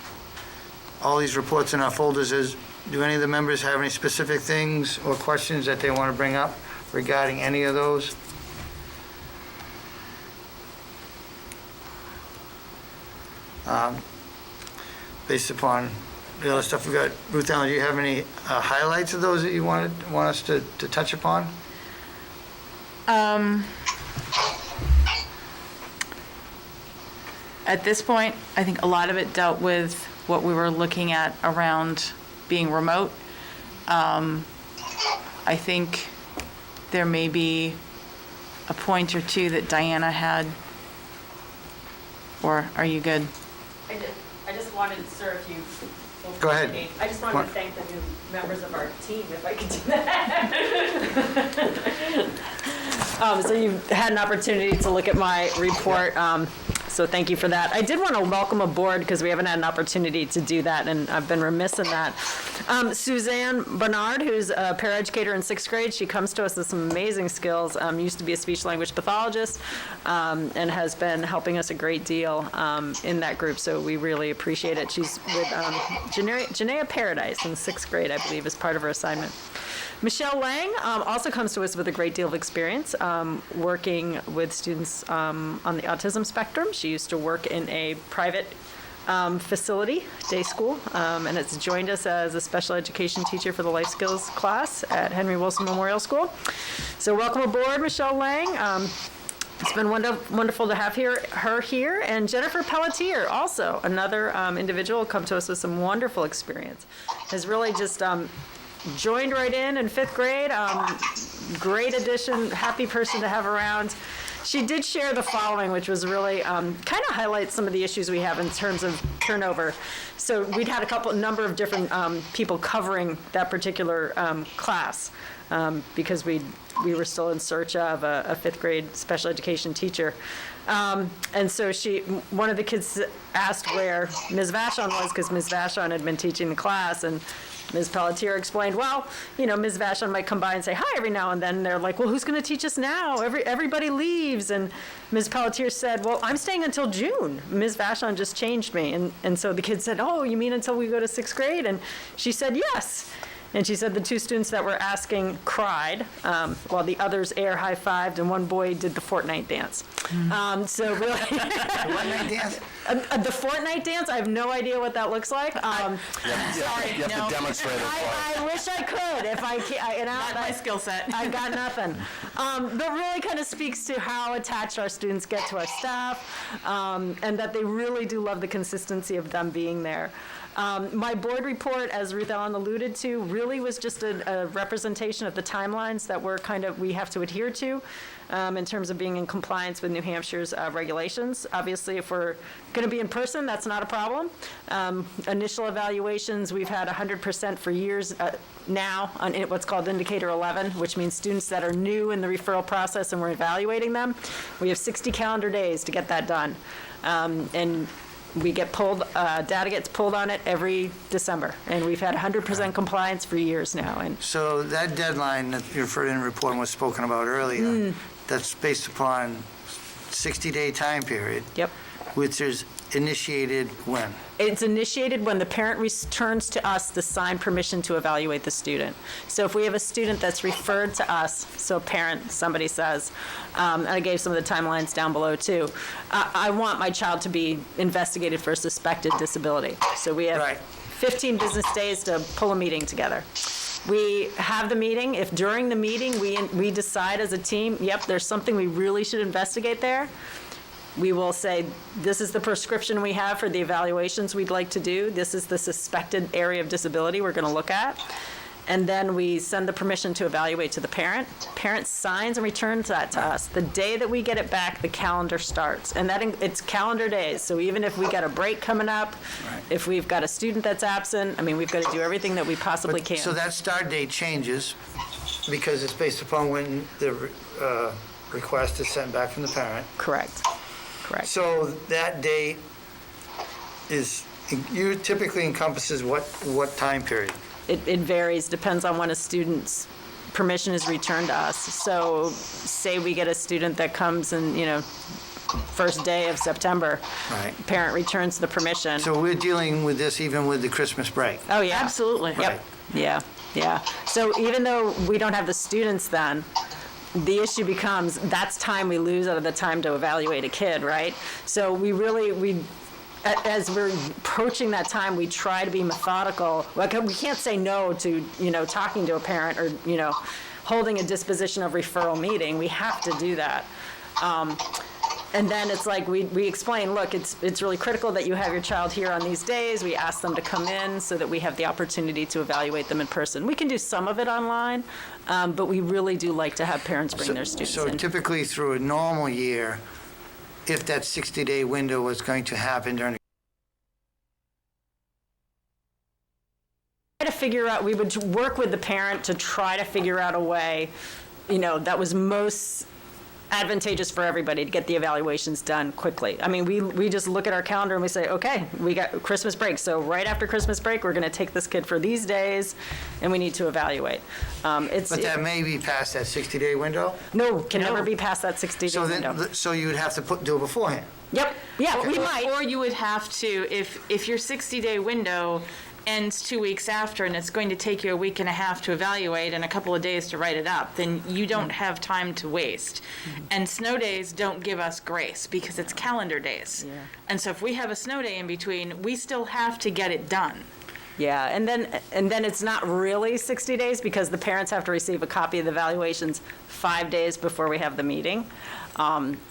all these reports in our folders. Do any of the members have any specific things or questions that they want to bring up regarding any of those? Based upon the other stuff we got. Ruth Ellen, do you have any highlights of those that you want us to touch upon? At this point, I think a lot of it dealt with what we were looking at around being remote. I think there may be a point or two that Diana had, or are you good? I just wanted, sir, if you... Go ahead. I just wanted to thank the new members of our team, if I could do that. So you've had an opportunity to look at my report. So thank you for that. I did want to welcome aboard, because we haven't had an opportunity to do that, and I've been remiss in that. Suzanne Bernard, who's a paraeducator in 6th grade, she comes to us with some amazing skills. Used to be a speech-language pathologist, and has been helping us a great deal in that group, so we really appreciate it. She's with Janaea Paradise in 6th grade, I believe, as part of her assignment. Michelle Lang also comes to us with a great deal of experience working with students on the autism spectrum. She used to work in a private facility, day school, and has joined us as a special education teacher for the life skills class at Henry Wilson Memorial School. So welcome aboard, Michelle Lang. It's been wonderful to have her here. And Jennifer Pelletier, also another individual, come to us with some wonderful experience. Has really just joined right in 5th grade. Great addition, happy person to have around. She did share the following, which was really kind of highlights some of the issues we have in terms of turnover. So we'd had a number of different people covering that particular class because we were still in search of a 5th grade special education teacher. And so one of the kids asked where Ms. Vashon was, because Ms. Vashon had been teaching the class, and Ms. Pelletier explained, well, Ms. Vashon might come by and say hi every now and then. And they're like, well, who's going to teach us now? Everybody leaves. And Ms. Pelletier said, well, I'm staying until June. Ms. Vashon just changed me. And so the kid said, oh, you mean until we go to 6th grade? And she said, yes. And she said the 2 students that were asking cried, while the others air high-fived, and one boy did the Fortnite dance. So really... Fortnite dance? The Fortnite dance, I have no idea what that looks like. Sorry, You have to demonstrate it for us. I wish I could. If I can't, Not my skill set. Uh, I got nothing. But really kind of speaks to how attached our students get to our staff, and that they really do love the consistency of them being there. My board report, as Ruth Ellen alluded to, really was just a representation of the timelines that we have to adhere to in terms of being in compliance with New Hampshire's regulations. Obviously, if we're going to be in person, that's not a problem. Initial evaluations, we've had 100% for years now on what's called Indicator 11, which means students that are new in the referral process and we're evaluating them. We have 60 calendar days to get that done. And we get data gets pulled on it every December, and we've had 100% compliance for years now. And So that deadline that you referred in the report and was spoken about earlier, that's based upon 60-day time period. Yep. Which is initiated when? It's initiated when the parent returns to us the signed permission to evaluate the student. So if we have a student that's referred to us, so parent, somebody says, and I gave some of the timelines down below too, I want my child to be investigated for a suspected disability. So we have 15 business days to pull a meeting together. We have the meeting. If during the meeting we decide as a team, yep, there's something we really should investigate there, we will say, this is the prescription we have for the evaluations we'd like to do. This is the suspected area of disability we're going to look at. And then we send the permission to evaluate to the parent. Parent signs and returns that to us. The day that we get it back, the calendar starts. And it's calendar days. So even if we got a break coming up, if we've got a student that's absent, we've got to do everything that we possibly can. So that start date changes because it's based upon when the request is sent back from the parent. Correct. So that date typically encompasses what time period? It varies, depends on when a student's permission is returned to us. So say we get a student that comes in, first day of September. Right. Parent returns the permission. So we're dealing with this even with the Christmas break? Oh, yeah. Absolutely. Right. Yep. Yeah. So even though we don't have the students then, the issue becomes that's time we lose out of the time to evaluate a kid, right? So we as we're approaching that time, we try to be methodical. Like, we can't say no to, talking to a parent or, holding a disposition of referral meeting. We have to do that. And then it's like we explain, look, it's really critical that you have your child here on these days. We ask them to come in so that we have the opportunity to evaluate them in person. We can do some of it online, but we really do like to have parents bring their students So in. typically through a normal year, if that 60-day window was going to happen during Try to figure out, we would work with the parent to try to figure out a way, that was most advantageous for everybody to get the evaluations done quickly. I mean, we just look at our calendar and we say, okay, we got Christmas break. So right after Christmas break, we're going to take this kid for these days and we need to evaluate. But that may be past that 60-day window? No, can never be past that 60-day window. So you would have to do it beforehand? Yep, yeah, we might. Or you would have to, if your 60-day window ends 2 weeks after and it's going to take you a week and a half to evaluate and a couple of days to write it up, then you don't have time to waste. And snow days don't give us grace because it's calendar days. Yeah. And so if we have a snow day in between, we still have to get it done. Yeah, and then it's not really 60 days because the parents have to receive a copy of the evaluations 5 days before we have the meeting.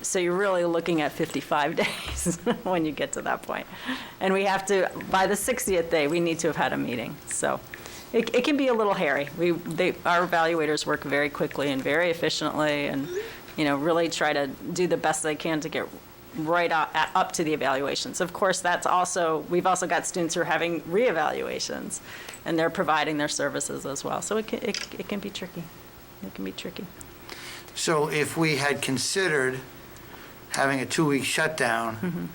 So you're really looking at 55 days when you get to that point. And we have to, by the 60th day, we need to have had a meeting. So it can be a little hairy. Our evaluators work very quickly and very efficiently and, really try to do the best they can to get right up to the evaluations. Of course, we've also got students who are having reevaluations, and they're providing their services as well. So it can be tricky. It can be tricky. So if we had considered having a 2-week shutdown,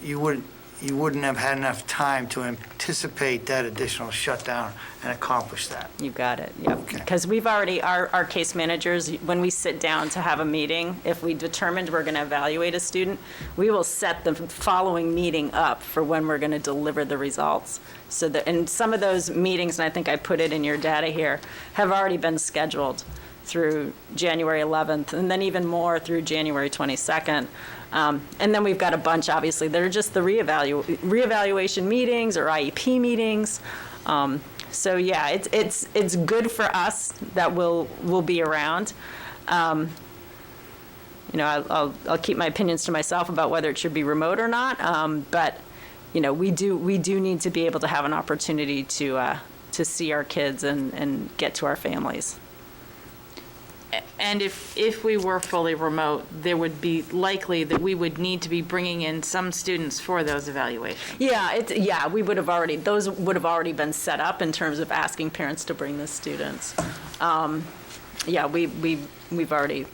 you wouldn't have had enough time to anticipate that additional shutdown and accomplish that. You got it, yep. Okay. Because we've already, our case managers, when we sit down to have a meeting, if we determined we're going to evaluate a student, we will set the following meeting up for when we're going to deliver the results. So that, and some of those meetings, and I think I put it in your data here, have already been scheduled through January 11th, and then even more through January 22nd. And then we've got a bunch, obviously, that are just the reevaluation meetings or IEP meetings. So yeah, it's good for us that we'll be around. I'll keep my opinions to myself about whether it should be remote or not. But we do need to be able to have an opportunity to see our kids and get to our families. And if we were fully remote, there would be likely that we would need to be bringing in some students for those evaluations. We would have already, those would have already been set up in terms of asking parents to bring the students. We've already,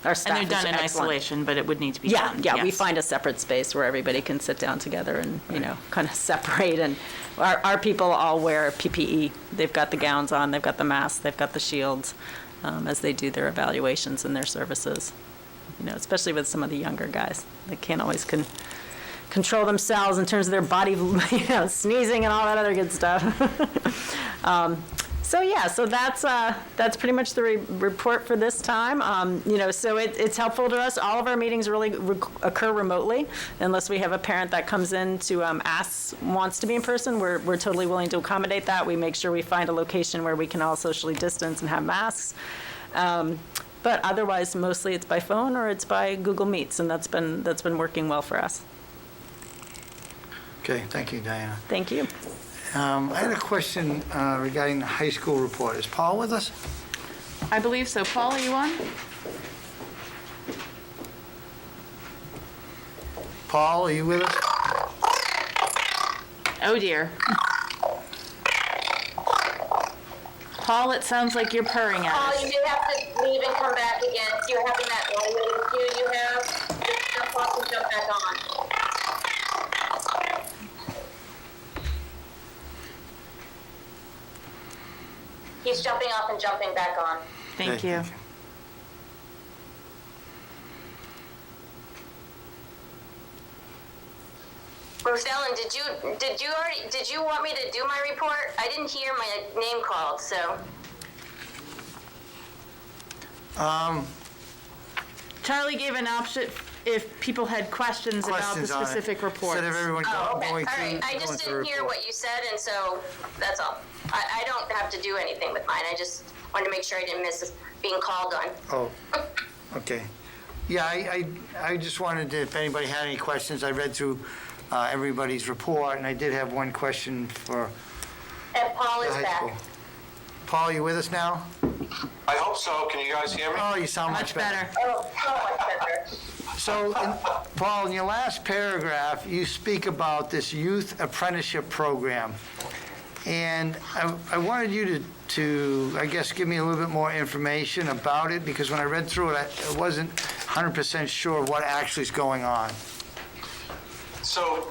our staff is And they're done in excellent. isolation, but it would need to be done. Yeah, we yes. find a separate space where everybody can sit down together and, kind of separate. And our people all wear PPE. They've got the gowns on, they've got the masks, they've got the shields. As they do their evaluations and their services, especially with some of the younger guys. They can't always control themselves in terms of their body, sneezing and all that other good stuff. So that's pretty much the report for this time. So it's helpful to us. All of our meetings really occur remotely, unless we have a parent that comes in to wants to be in person. We're totally willing to accommodate that. We make sure we find a location where we can all socially distance and have masks. But otherwise, mostly it's by phone or it's by Google Meets, and that's been working well for us. Okay, thank you, Diana. Thank you. I had a question regarding the high school report. Is Paul with us? I believe so. Paul, are you on? Paul, are you with us? Oh, dear. Paul, it sounds like you're purring at us. Oh, you do have to leave and come back again. If you're having that automated queue you have, just jump off and jump back on. He's jumping off and jumping back on. Thank Okay, you. Rosellen, did you want me to do my report? I didn't hear my name called, so. Charlie gave an if people had questions about the Questions on it, specific reports. Instead of everyone Oh, okay, all going through. right. I going just through didn't hear report. what you said, and so that's all. I don't have to do anything with mine. I just wanted to make sure I didn't miss being called on. Oh, okay. Yeah, I just wanted to, if anybody had any questions, I read through everybody's report, and I did have one question for And Paul the is high school. back. Paul, you with us now? I hope so. Can you guys hear me? Oh, you sound Much better. Oh, so much better. So, Paul, in your last paragraph, you speak about this youth apprenticeship program. And I wanted you to, I guess, give me a little bit more information about it, because when I read through it, I wasn't 100% sure what actually is going on. So,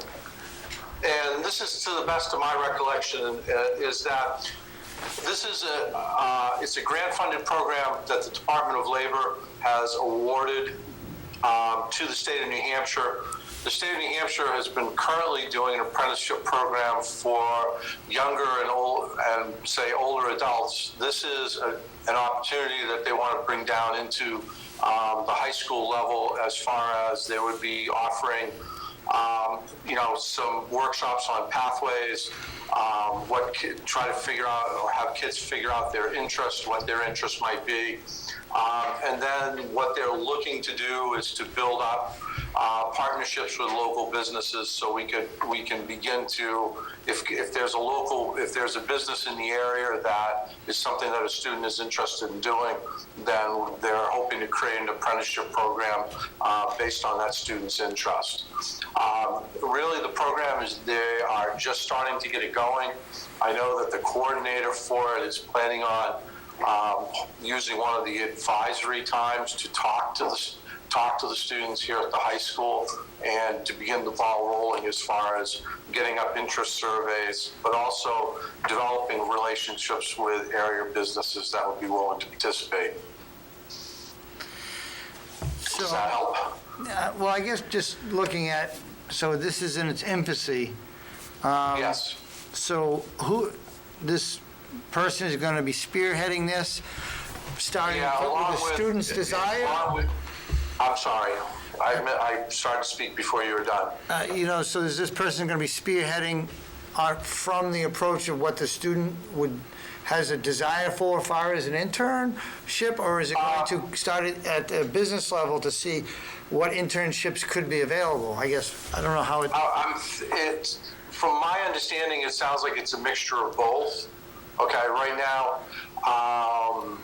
and this is to the best of my recollection, is that this is it's a grant-funded program that the Department of Labor has awarded to the state of New Hampshire. The state of New Hampshire has been currently doing an apprenticeship program for younger and older adults. This is an opportunity that they want to bring down into the high school level, as far as they would be offering some workshops on pathways, try to figure out or have kids figure out their interest, what their interest might be. And then what they're looking to do is to build up partnerships with local businesses, so we can begin to, if there's a business in the area that is something that a student is interested in doing, then they're hoping to create an apprenticeship program based on that student's interest. Really, the program they are just starting to get it going. I know that the coordinator for it is planning on using one of the advisory times to talk to the students here at the high school and to begin the ball rolling as far as getting up interest surveys, but also developing relationships with area businesses that would be willing to participate. Does that help? Well, I guess just looking at, so this is in its infancy. Yes. So this person is going to be spearheading this, starting along with the student's desire? I'm sorry. I started to speak before you were done. So is this person going to be spearheading from the approach of what the student has a desire for, as far as an internship, or is it going to start it at the business level to see what internships could be available? I guess, I don't know how it... From my understanding, it sounds like it's a mixture of both. Okay, right now, I'm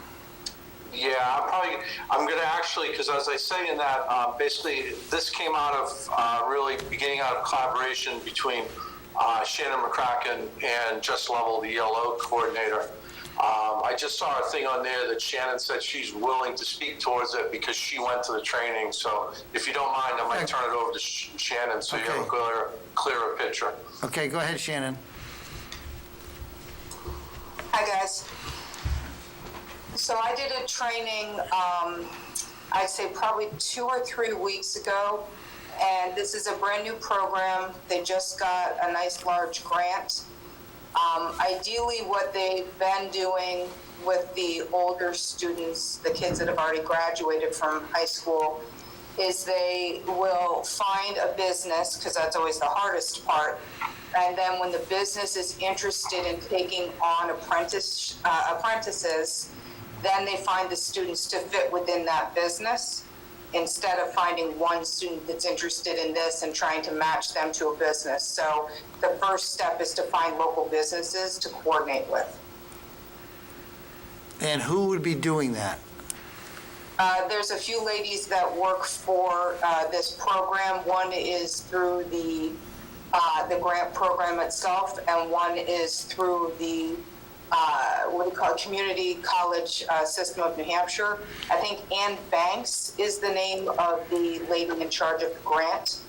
going to actually, because as I say in that, basically, this came out of really beginning out of collaboration between Shannon McCracken and Just Level, the ELO coordinator. I just saw a thing on there that Shannon said she's willing to speak towards it because she went to the training. So if you don't mind, I might turn it over to Shannon so you have a clearer picture. Okay, go ahead, Shannon. Hi, guys. So I did a training, I'd say probably 2 or 3 weeks ago, and this is a brand new program. They just got a nice large grant. Ideally, what they've been doing with the older students, the kids that have already graduated from high school, is they will find a business, because that's always the hardest part, and then when the business is interested in taking on apprentices, then they find the students to fit within that business, instead of finding one student that's interested in this and trying to match them to a business. So the first step is to find local businesses to coordinate with. And who would be doing that? There's a few ladies that work for this program. One is through the grant program itself, and one is through the community college system of New Hampshire. I think Ann Banks is the name of the lady in charge of the grant.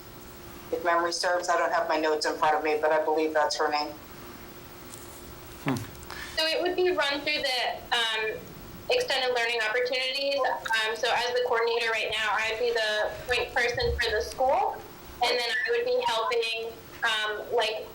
If memory serves, I don't have my notes in front of me, but I believe that's her name. So it would be run through the extended learning opportunities. So as the coordinator right now, I'd be the point person for the school, and then I would be helping, like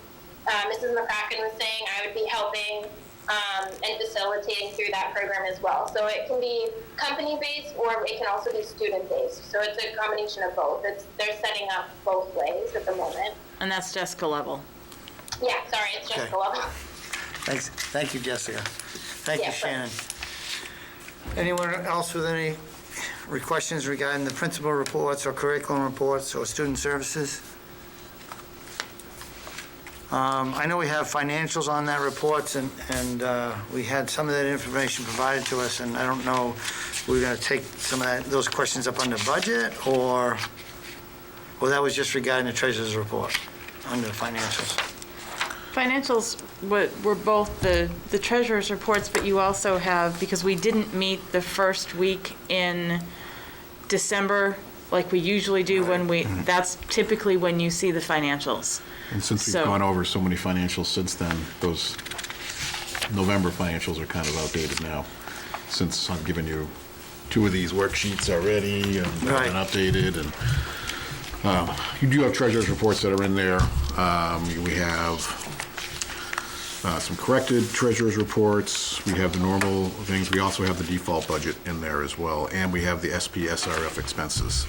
Mrs. McCracken was saying, I would be helping and facilitating through that program as well. So it can be company-based or it can also be student-based. So it's a combination of both. They're setting up both ways at the moment. And that's Jessica level. Yeah, sorry, it's Okay. Jessica Level. Thanks. Thank you, Jessica. Thank you, Yeah, sure. Shannon. Anyone else with any questions regarding the principal reports or curriculum reports or student services? I know we have financials on that reports, and we had some of that information provided to us, and I don't know, if we're going to take some of those questions up under budget, or that was just regarding the treasurer's report, under the financials? Financials were both the treasurer's reports, but you also have, because we didn't meet the first week in December like we usually do that's typically when you see the financials. And since we've So- gone over so many financials since then, those November financials are kind of outdated now, since I've given you 2 of these worksheets already and they've Right. been updated. And you do have treasurer's reports that are in there. We have some corrected treasurer's reports. We have the normal things. We also have the default budget in there as well. And we have the SPSRF expenses,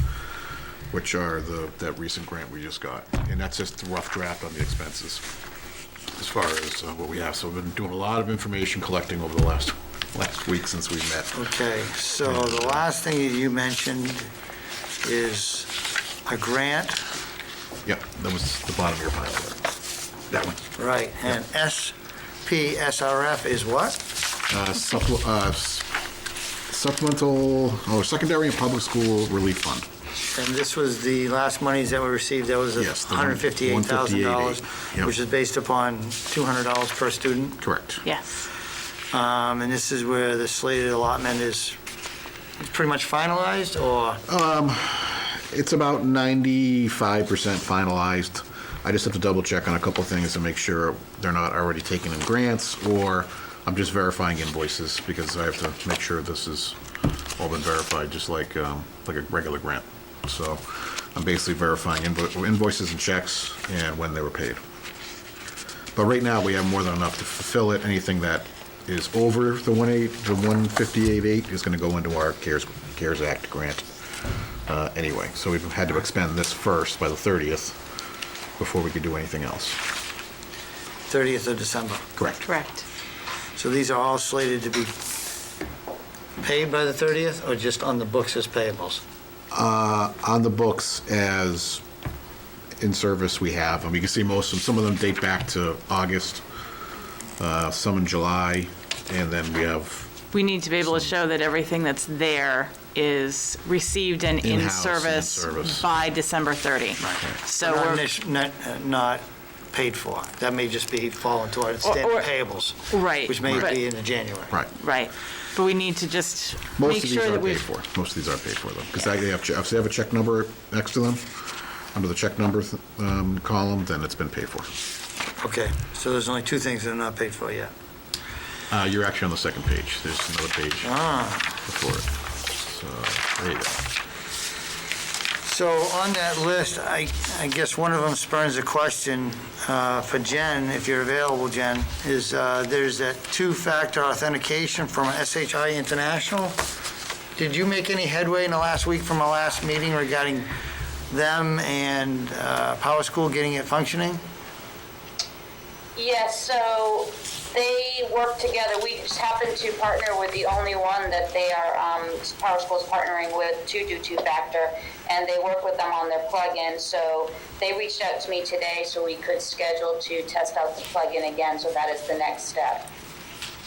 which are that recent grant we just got. And that's just the rough draft on the expenses as far as what we have. So we've been doing a lot of information collecting over the last week since we met. Okay, so the last thing you mentioned is a grant, Yep, that was the bottom of your pile there. That one. right, and SPSRF is what? Supplemental, secondary and public school relief fund. And this was the last monies that we received, that was Yes, the $158,000, Yep. which is based upon $200 per student. Correct. Yes. And this is where the slated allotment is pretty much finalized, or? It's about 95% finalized. I just have to double check on a couple things to make sure they're not already taken in grants, or I'm just verifying invoices because I have to make sure this has all been verified, just like a regular grant. So I'm basically verifying invoices and checks and when they were paid. But right now, we have more than enough to fulfill it. Anything that is over the 158.8 is going to go into our CARES Act grant anyway. So we've had to expend this first by the 30th before we could do anything else. 30th of December. Correct. So these are all slated to be paid by the 30th, or just on the books as payables? On the books as in service we have, and you can see some of them date back to August, some in July, and then we have We need to be able to show that everything that's there is received and in In-house and in service service. by December 30. So we're, Not paid for. That may just be fall into our standard or- payables. Right, Which may but- be in the January. right. right. But we need to just Most make of these sure are that paid we for. Most of these are paid for, though, because if they have a check number next to them, under the check number column, then it's been paid for. Okay, so there's only 2 things that are not paid for yet. You're actually on the second page. There's another page before it. So, there you go. So on that list, I guess one of them spurns a question for Jen, if you're available, Jen, is there's that 2-factor authentication from SHI International. Did you make any headway in the last week from our last meeting regarding them and Power School getting it functioning? Yes, so they work together. We just happen to partner with the only one that they are, Power School's partnering with to do 2-factor, and they work with them on their plugin. So they reached out to me today so we could schedule to test out the plugin again, so that is the next step.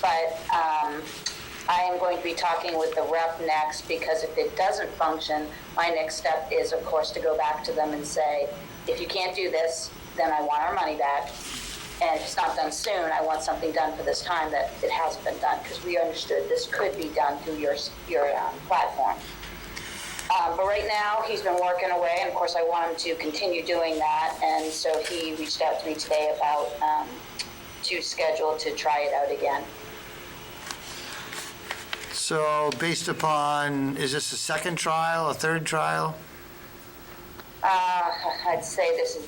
But I am going to be talking with the rep next, because if it doesn't function, my next step is, of course, to go back to them and say, if you can't do this, then I want our money back. And if it's not done soon, I want something done for this time that it hasn't been done, because we understood this could be done through your platform. But right now, he's been working away, and of course, I want him to continue doing that. And so he reached out to me today about to schedule to try it out again. So based upon, is this a second trial, a third trial? I'd say this is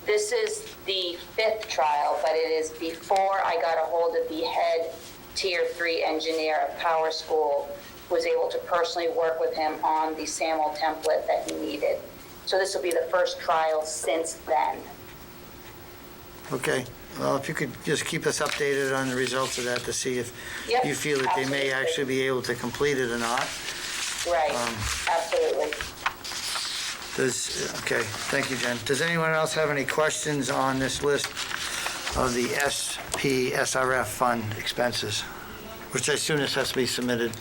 This is the 5th trial, but it is before I got a hold of the head Tier 3 engineer of Power School, who was able to personally work with him on the SAML template that he needed. So this will be the first trial since then. Okay, well, if you could just keep us updated on the results of that to see if Yep, you feel that they may absolutely. actually be able to complete it or not. Right, absolutely. Okay, thank you, Jen. Does anyone else have any questions on this list of the SPSRF fund expenses? Which I assume this has to be submitted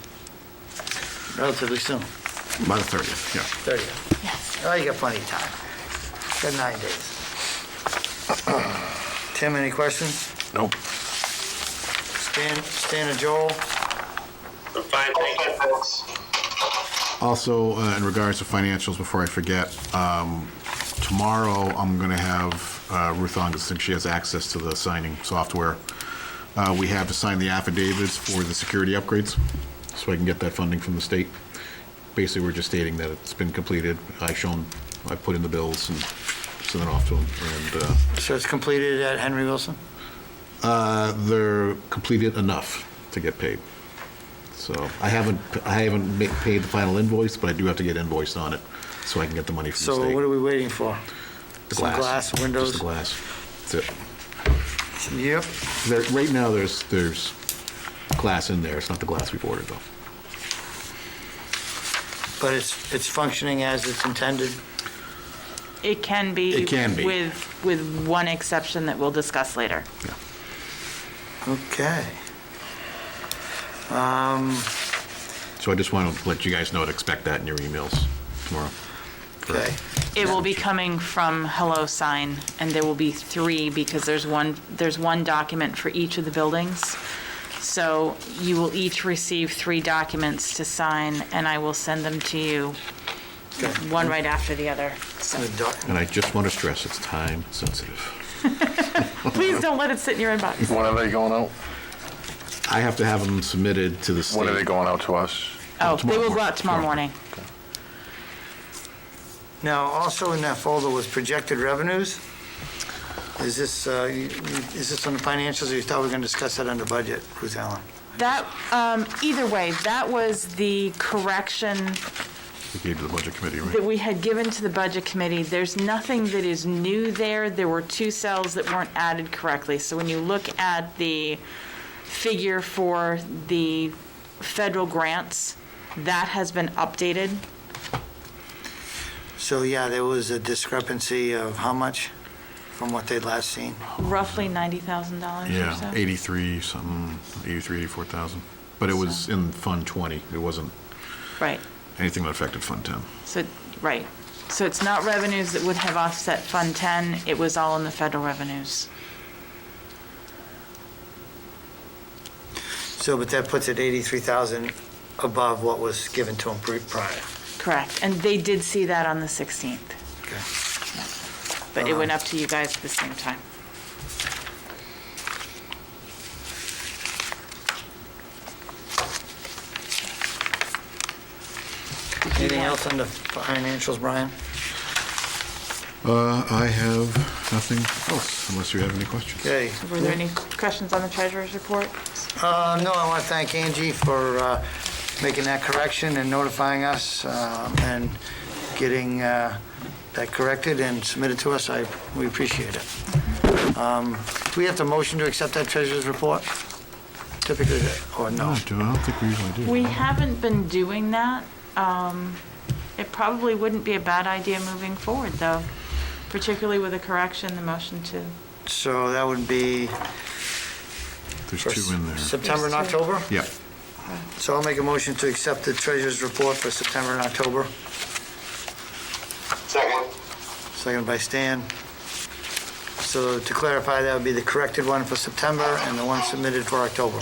relatively soon, By the 30th, yeah. 30th. Yes. Oh, you got plenty of time. Got 9 days. Tim, any questions? Nope. Stan or Joel? I'm fine, thank you. Thanks. Also, in regards to financials, before I forget, tomorrow I'm going to have Ruth on, because I think she has access to the signing software. We have to sign the affidavits for the security upgrades, so I can get that funding from the state. Basically, we're just stating that it's been completed. I put in the bills and send it off to them. And So it's completed at Henry Wilson? they're completed enough to get paid. So I haven't paid the final invoice, but I do have to get invoiced on it, so I can get the money from the So state. what are we waiting for? The Some glass, windows? Just the glass. That's it. Yep. Right now, there's glass in there. It's not the glass we've ordered, though. But it's functioning as it's intended? It can be. It can be. With one exception that we'll discuss later. Okay. So I just want to let you guys know to expect that in your emails tomorrow. Okay. It will be coming from Hello Sign, and there will be 3 because there's one document for each of the buildings. So you will each receive 3 documents to sign, and I will send them to you, Okay. one right after the other. So And I just want to stress, it's time sensitive. please don't let it sit in your inbox. When are they going out? I have to have them submitted to the state. When are they going out to us? Oh, they will go out tomorrow morning. Now, also in that folder was projected revenues. Is this on the financials, or you thought we were going to discuss that under budget, Ruth Allen? That, either way, that was the correction We gave to the budget committee, right? that we had given to the budget committee. There's nothing that is new there. There were 2 cells that weren't added correctly. So when you look at the figure for the federal grants, that has been updated. So, yeah, there was a discrepancy of how much from what they'd last seen? Roughly $90,000 or Yeah, so. 83 something, 84,000. But it was in Fund 20. It wasn't Right. anything that affected Fund 10. So, right. So it's not revenues that would have offset Fund 10. It was all in the federal revenues. So, but that puts it 83,000 above what was given to them prior. Correct. And they did see that on the 16th. Okay. But it went up to you guys at the same time. Anything else on the financials, Brian? I have nothing else, unless you have any questions. Okay. Were there any questions on the treasurer's report? No, I want to thank Angie for making that correction and notifying us and getting that corrected and submitted to us. We appreciate it. Do we have to motion to accept that treasurer's report? Typically, or no? I don't think we usually do. We haven't been doing that. It probably wouldn't be a bad idea moving forward, though, particularly with a correction, the motion to. So that would be There's for 2 in there. September and There's 2. October? Yeah. So I'll make a motion to accept the treasurer's report for September and October. Second. Seconded by Stan. So to clarify, that would be the corrected one for September and the one submitted for October.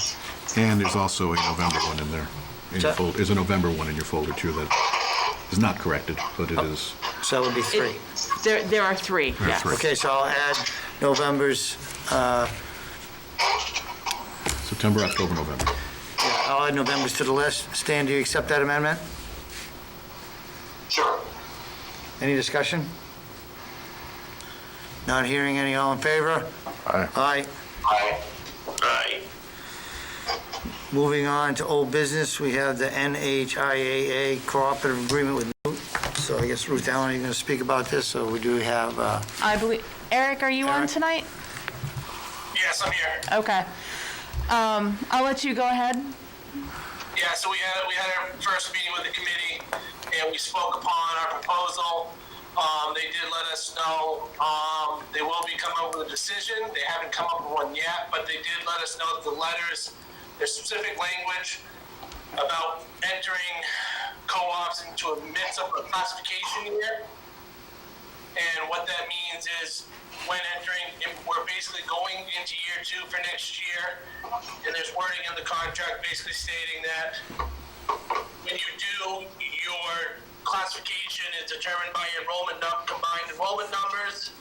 And there's also a November one in there. There's a November one in your folder, too, that is not corrected, but it is. So that would be 3. There are 3, There are yes. 3. Okay, so I'll add November's, September, October, November. I'll add November's to the list. Stan, do you accept that amendment? Sure. Any discussion? Not hearing any, all in favor? Aye. Aye. Aye. Aye. Moving on to old business, we have the NHIAA cooperative agreement with Newt. So I guess Ruth Allen, are you going to speak about this? So we do have, I believe, Eric, are you on Eric? tonight? Yes, I'm here. Okay. I'll let you go ahead. Yeah, so we had our first meeting with the committee, and we spoke upon our proposal. They did let us know they will be coming up with a decision. They haven't come up with one yet, but they did let us know that the letters, there's specific language about entering co-ops into a midst of a classification year. And what that means is when entering, we're basically going into year 2 for next year, and there's wording in the contract basically stating that when you do, your classification is determined by combined enrollment numbers.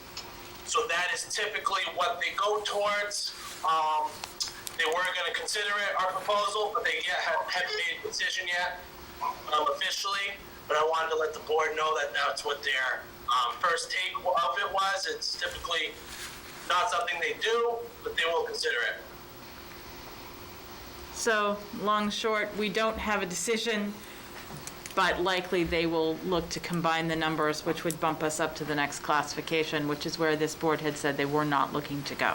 So that is typically what they go towards. They were going to consider it, our proposal, but they haven't made a decision yet officially. But I wanted to let the board know that that's what their first take of it was. It's typically not something they do, but they will consider it. So, long, short, we don't have a decision, but likely they will look to combine the numbers, which would bump us up to the next classification, which is where this board had said they were not looking to go.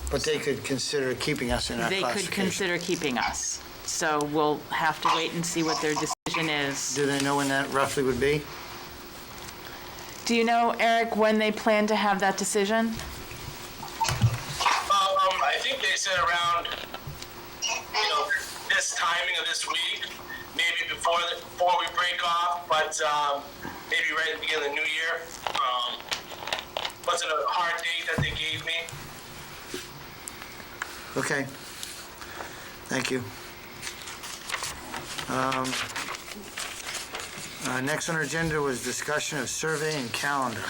but they could consider keeping us in our They classification. could consider keeping us. So we'll have to wait and see what their decision is. Do they know when that roughly would be? Do you know, Eric, when they plan to have that decision? I think they said around, this timing of this week, maybe before we break off, but maybe right at the beginning of the new year. Wasn't a hard date that they gave me. Okay. Thank you. Next on our agenda was discussion of survey and calendar.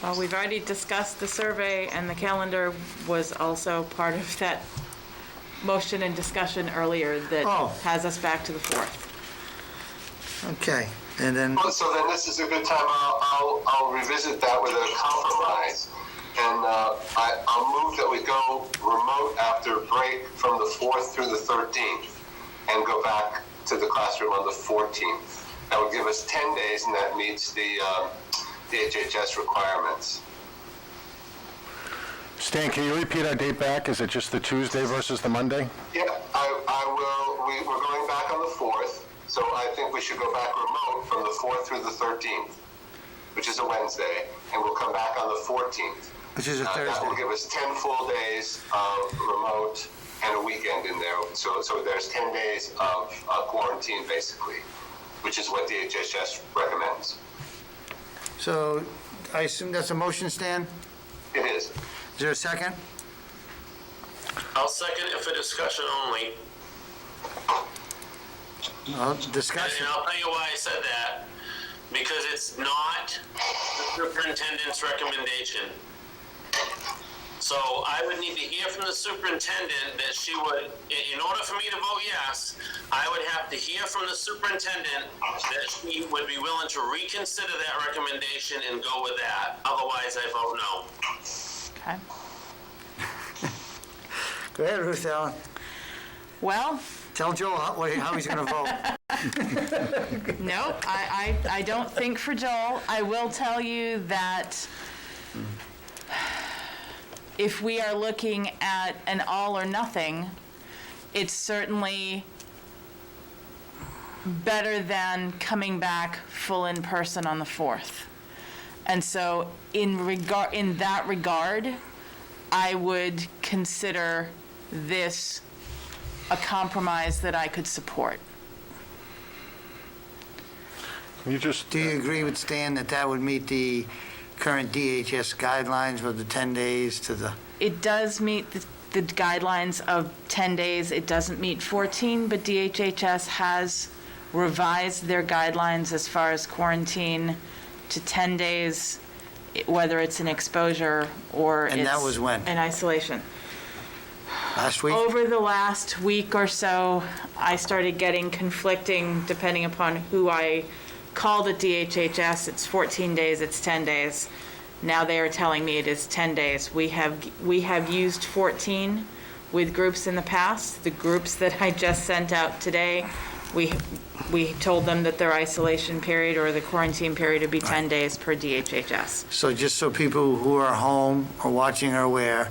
Well, we've already discussed the survey, and the calendar was also part of that motion and discussion earlier that Oh. has us back to the 4th. Okay, and then, So then this is a good time, I'll revisit that with a compromise. And I'll move that we go remote after break from the 4th through the 13th and go back to the classroom on the 14th. That would give us 10 days, and that meets the HHS requirements. Stan, can you repeat our date back? Is it just the Tuesday versus the Monday? Yeah, I will. We're going back on the 4th, so I think we should go back remote from the 4th through the 13th, which is a Wednesday, and we'll come back on the 14th. which is a That will Thursday. give us 10 full days of remote and a weekend in there. So there's 10 days of quarantine, basically, which is what the HHS recommends. So I assume that's a motion, Stan? It is. Is there a second? I'll second it for discussion only. Well, discussion. And I'll tell you why I said that. Because it's not the superintendent's recommendation. So I would need to hear from the superintendent that she would, in order for me to vote yes, I would have to hear from the superintendent that she would be willing to reconsider that recommendation and go with that. Otherwise, I vote no. Okay. Go ahead, Ruth Allen. Well, Tell Joel how he's going to vote. no, I don't think for Joel. I will tell you that if we are looking at an all or nothing, it's certainly better than coming back full in person on the 4th. And so in that regard, I would consider this a compromise that I could support. You just, Do you agree with Stan that that would meet the current DHS guidelines with the 10 days to the... It does meet the guidelines of 10 days. It doesn't meet 14, but DHHS has revised their guidelines as far as quarantine to 10 days, whether it's an exposure or And that was when? an isolation. Last week? Over the last week or so, I started getting conflicting, depending upon who I called at DHHS. It's 14 days, it's 10 days. Now they are telling me it is 10 days. We have used 14 with groups in the past. The groups that I just sent out today, we told them that their isolation period or the quarantine period would be 10 days per DHHS. So just so people who are home or watching are aware,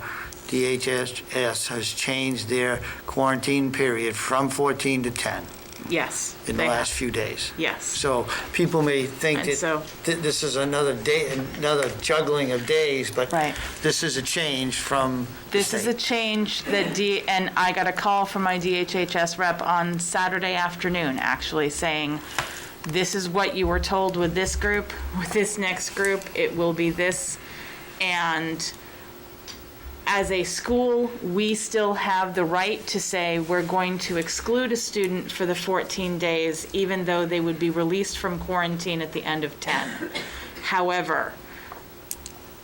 DHHS has changed their quarantine period from 14 to 10 Yes. in the they last have. few days. Yes. So people may think And that so- this is another day, another juggling of days, but Right. this is a change from the This is a state. change that and I got a call from my DHHS rep on Saturday afternoon, actually, saying, this is what you were told with this group, with this next group, it will be this. And as a school, we still have the right to say we're going to exclude a student for the 14 days, even though they would be released from quarantine at the end of 10. However,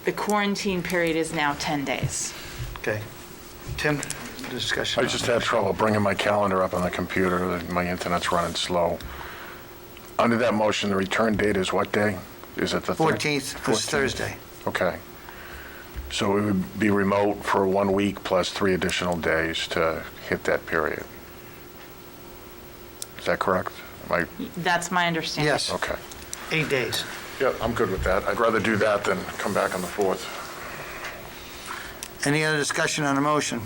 the quarantine period is now 10 days. Okay. Tim, discussion. I just had trouble bringing my calendar up on the computer. My internet's running slow. Under that motion, the return date is what day? Is it the 14th, this Thursday. Okay. So it would be remote for 1 week plus 3 additional days to hit that period. Is that correct? That's my understanding. Yes, Okay. 8 days. Yep, I'm good with that. I'd rather do that than come back on the 4th. Any other discussion on the motion?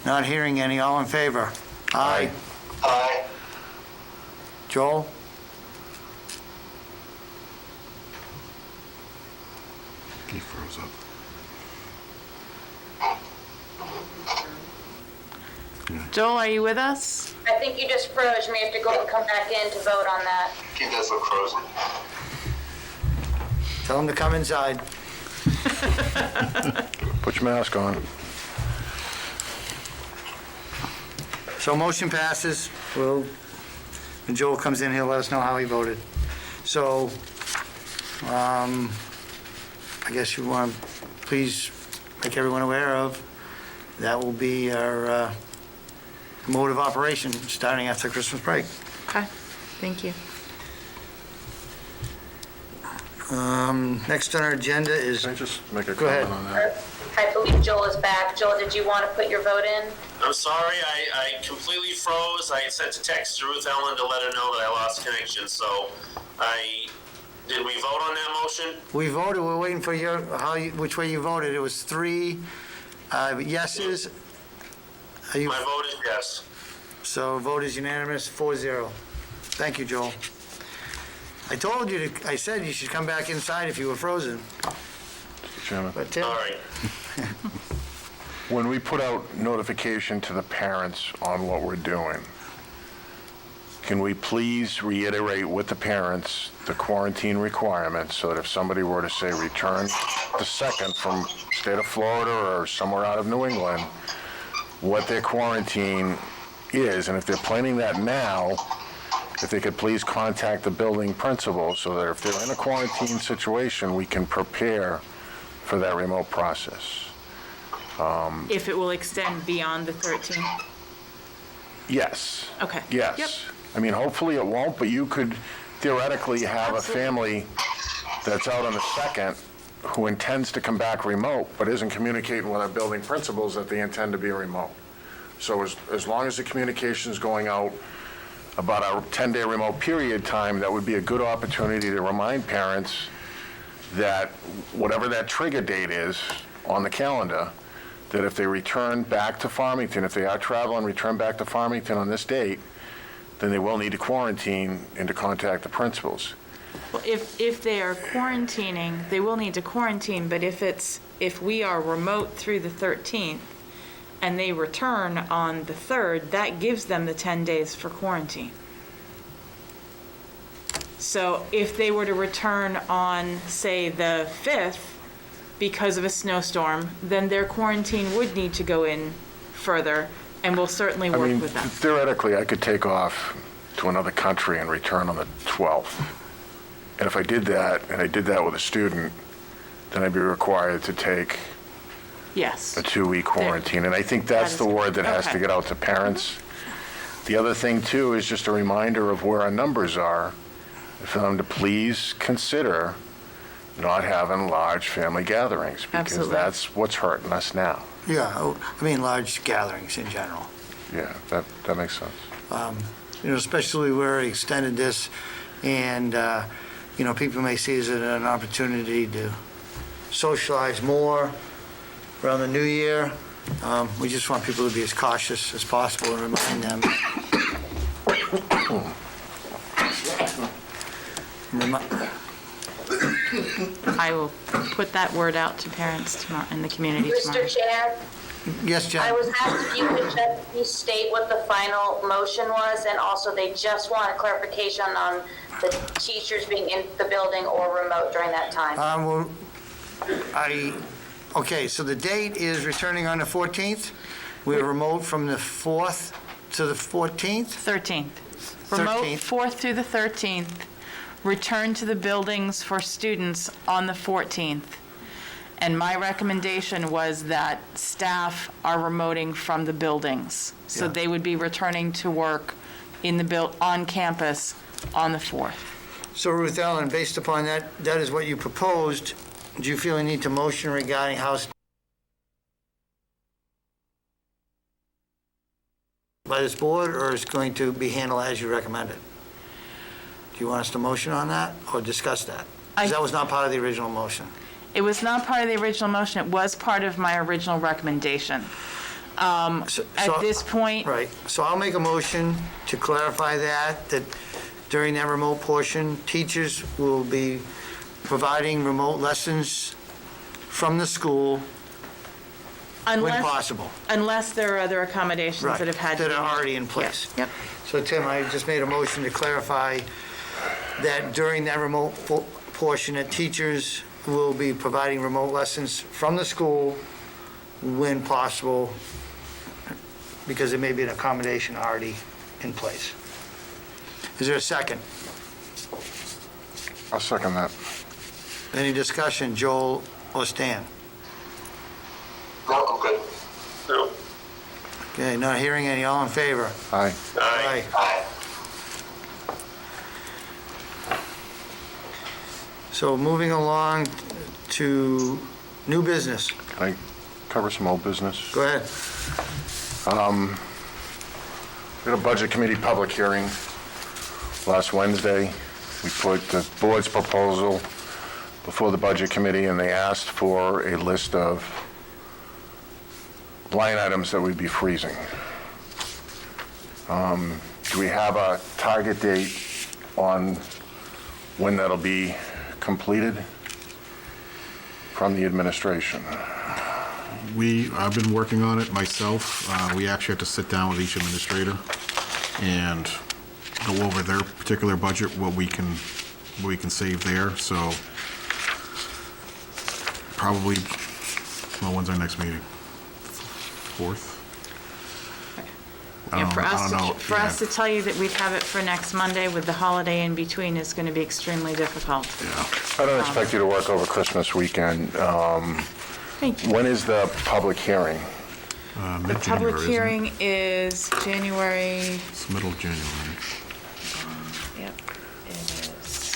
Not hearing any. All in favor? Aye. Aye. Joel? He froze up. Joel, are you with us? I think you just froze. You may have to go and come back in to vote on that. He does look frozen. Tell him to come inside. Put your mask on. So motion passes. When Joel comes in, he'll let us know how he voted. So, I guess you want to please make everyone aware of, that will be our mode of operation starting after Christmas break. Okay, thank you. Next on our agenda is, Can I just make a Go ahead. comment on that? I believe Joel is back. Joel, did you want to put your vote in? I'm sorry, I completely froze. I sent a text to Ruth Ellen to let her know that I lost connection, so did we vote on that motion? we voted, we're waiting for which way you voted. It was 3 yeses. Are you, My vote is yes. so vote is unanimous, 4-0. Thank you, Joel. I told you, I said you should come back inside if you were frozen. Mr. Chairman. But Tim? All right. When we put out notification to the parents on what we're doing, can we please reiterate with the parents the quarantine requirements so that if somebody were to say return the 2nd from state of Florida or somewhere out of New England, what their quarantine is, and if they're planning that now, if they could please contact the building principal so that if they're in a quarantine situation, we can prepare for that remote process. If it will extend beyond the 13th? Yes. Okay. Yes. Yep. I mean, hopefully it won't, but you could theoretically have a family that's out on the 2nd who intends to come back remote, but isn't communicating with our building principals that they intend to be remote. So as long as the communication's going out about our 10-day remote period time, that would be a good opportunity to remind parents that whatever that trigger date is on the calendar, that if they return back to Farmington, if they are traveling, return back to Farmington on this date, then they will need to quarantine and to contact the principals. Well, if they are quarantining, they will need to quarantine, but if we are remote through the 13th and they return on the 3rd, that gives them the 10 days for quarantine. So if they were to return on, say, the 5th because of a snowstorm, then their quarantine would need to go in further, and we'll certainly I work mean, with them. theoretically, I could take off to another country and return on the 12th. And if I did that, and I did that with a student, then I'd be required to take Yes. a 2-week quarantine. And I think that's the word that has to okay. get out to parents. The other thing, too, is just a reminder of where our numbers are, for them to please consider not having large family gatherings, because Absolutely. that's what's hurting us now. Yeah, I mean, large gatherings in general. Yeah, that makes sense. Especially where we extended this, and, people may see it as an opportunity to socialize more around the new year. We just want people to be as cautious as possible and remind them. I will put that word out to parents tomorrow, in the community tomorrow. Mr. Chair, Yes, Jen? I was asked if you could just restate what the final motion was, and also they just want a clarification on the teachers being in the building or remote during that time. Okay, so the date is returning on the 14th. We're remote from the 4th to the 14th? 13th. Remote 13th. 4th through the 13th. Return to the buildings for students on the 14th. And my recommendation was that staff are remoting from the buildings. So Yeah. they would be returning to work on campus on the 4th. So Ruth Ellen, based upon that is what you proposed. Do you feel a need to motion regarding how by this board, or is it going to be handled as you recommended? Do you want us to motion on that or discuss that? Because that was not part of the original motion. It was not part of the original motion. It was part of my original recommendation. At this point, Right, so I'll make a motion to clarify that during that remote portion, teachers will be providing remote lessons from the school when possible. unless there are other accommodations Right, that have had to that be are made. already in place. Yep. So Tim, I just made a motion to clarify that during that remote portion, that teachers will be providing remote lessons from the school when possible, because there may be an accommodation already in place. Is there a second? I'll second that. Any discussion, Joel or Stan? No, I'm good. No. Okay, not hearing any, all in favor? Aye. Aye. Aye. So moving along to new business. Can I cover some old business? Go ahead. We had a Budget Committee public hearing last Wednesday. We put the board's proposal before the Budget Committee, and they asked for a list of line items that we'd be freezing. Do we have a target date on when that'll be completed from the administration? I've been working on it myself. We actually have to sit down with each administrator and go over their particular budget, what we can save there. So probably, when's our next meeting? 4th? Yeah, for I don't know. for us to tell you that we'd have it for next Monday with the holiday in between is going to be extremely difficult. I don't expect you to work over Christmas weekend. Thank you. When is the public hearing? Mid-January, Public isn't it? hearing is January, It's middle of January. yep, it is.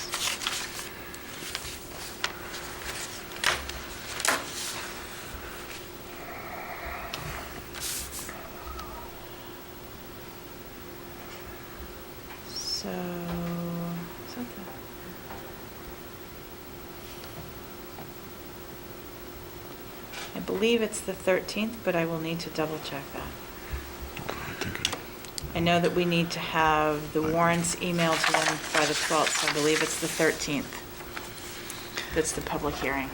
So, is that the? I believe it's the 13th, but I will need to double check that. I know that we need to have the warrants emailed to them by the 12th, so I believe it's the 13th. That's the public hearing.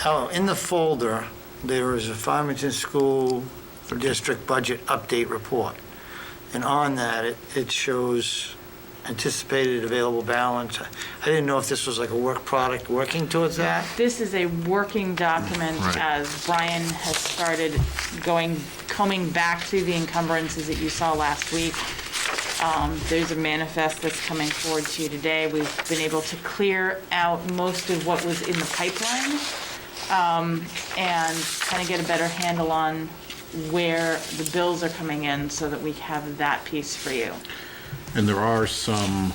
Oh, in the folder, there is a Farmington School District Budget Update Report. And on that, it shows anticipated available balance. I didn't know if this was like a work product working towards that. This is a working document Right. as Brian has started combing back through the encumbrances that you saw last week. There's a manifest that's coming forward to you today. We've been able to clear out most of what was in the pipeline and kind of get a better handle on where the bills are coming in so that we have that piece for you. And there are some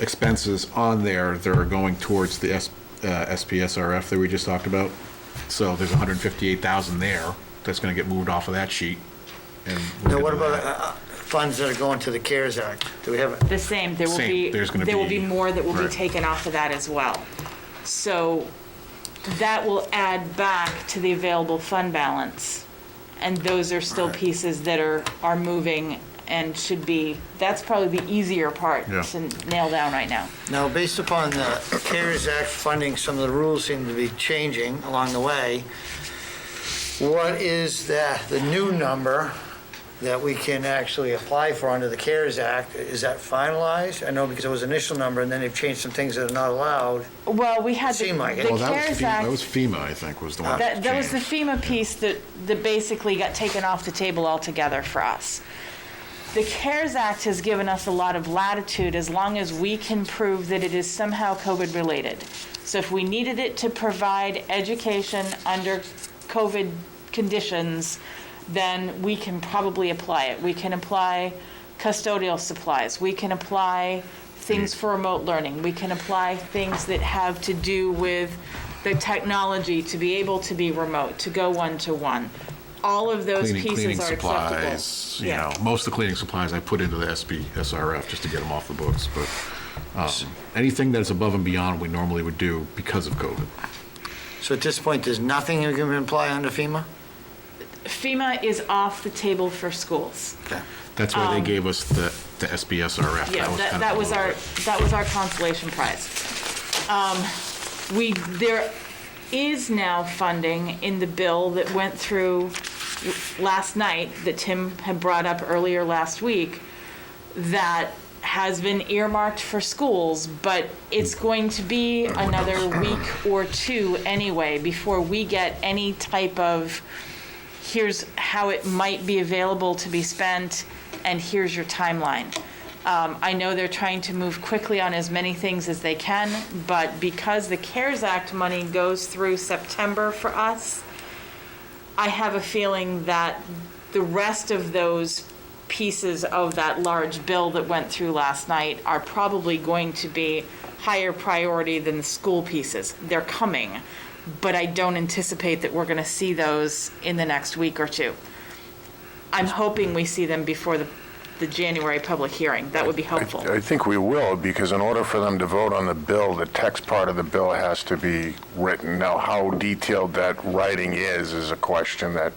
expenses on there that are going towards the SPSRF that we just talked about. So there's 158,000 there that's going to get moved off of that sheet. And we're Now, what gonna- about funds that are going to the CARES Act? Do we have, The same, there will Same. be, There's gonna there will be be- more that will be right. taken off of that as well. So that will add back to the available fund balance. And those are still pieces that are moving and should be, that's probably the easier part Yeah. to nail down right now. now, based upon the CARES Act funding, some of the rules seem to be changing along the way. What is the new number that we can actually apply for under the CARES Act? Is that finalized? I know because it was initial number, and then they've changed some things that are not allowed. Well, we had the Seemed like it. the Well, that was CARES FEMA, Act. that was FEMA, I think, was the one that That was the changed. FEMA piece that basically got taken off the table altogether for us. The CARES Act has given us a lot of latitude as long as we can prove that it is somehow COVID-related. So if we needed it to provide education under COVID conditions, then we can probably apply it. We can apply custodial supplies. We can apply things for remote learning. We can apply things that have to do with the technology to be able to be remote, to go one-to-one. All of those Cleaning pieces are acceptable. supplies, you know, most of the cleaning supplies I put into the SPSRF just to get them off the books, but anything that's above and beyond we normally would do because of COVID. So at this point, there's nothing you can apply under FEMA? FEMA is off the table for schools. Okay. That's why they gave us the SPSRF. Yeah, kind of that was a little that was our consolation prize. There is now funding in the bill that went through last night that Tim had brought up earlier last week that has been earmarked for schools, but it's going to be another week or two anyway before we get any type of, here's how it might be available to be spent, and here's your timeline. I know they're trying to move quickly on as many things as they can, but because the CARES Act money goes through September for us, I have a feeling that the rest of those pieces of that large bill that went through last night are probably going to be higher priority than the school pieces. They're coming, but I don't anticipate that we're going to see those in the next week or two. I'm hoping we see them before the January public hearing. That would be helpful. I think we will, because in order for them to vote on the bill, the text part of the bill has to be written. Now, how detailed that writing is a question that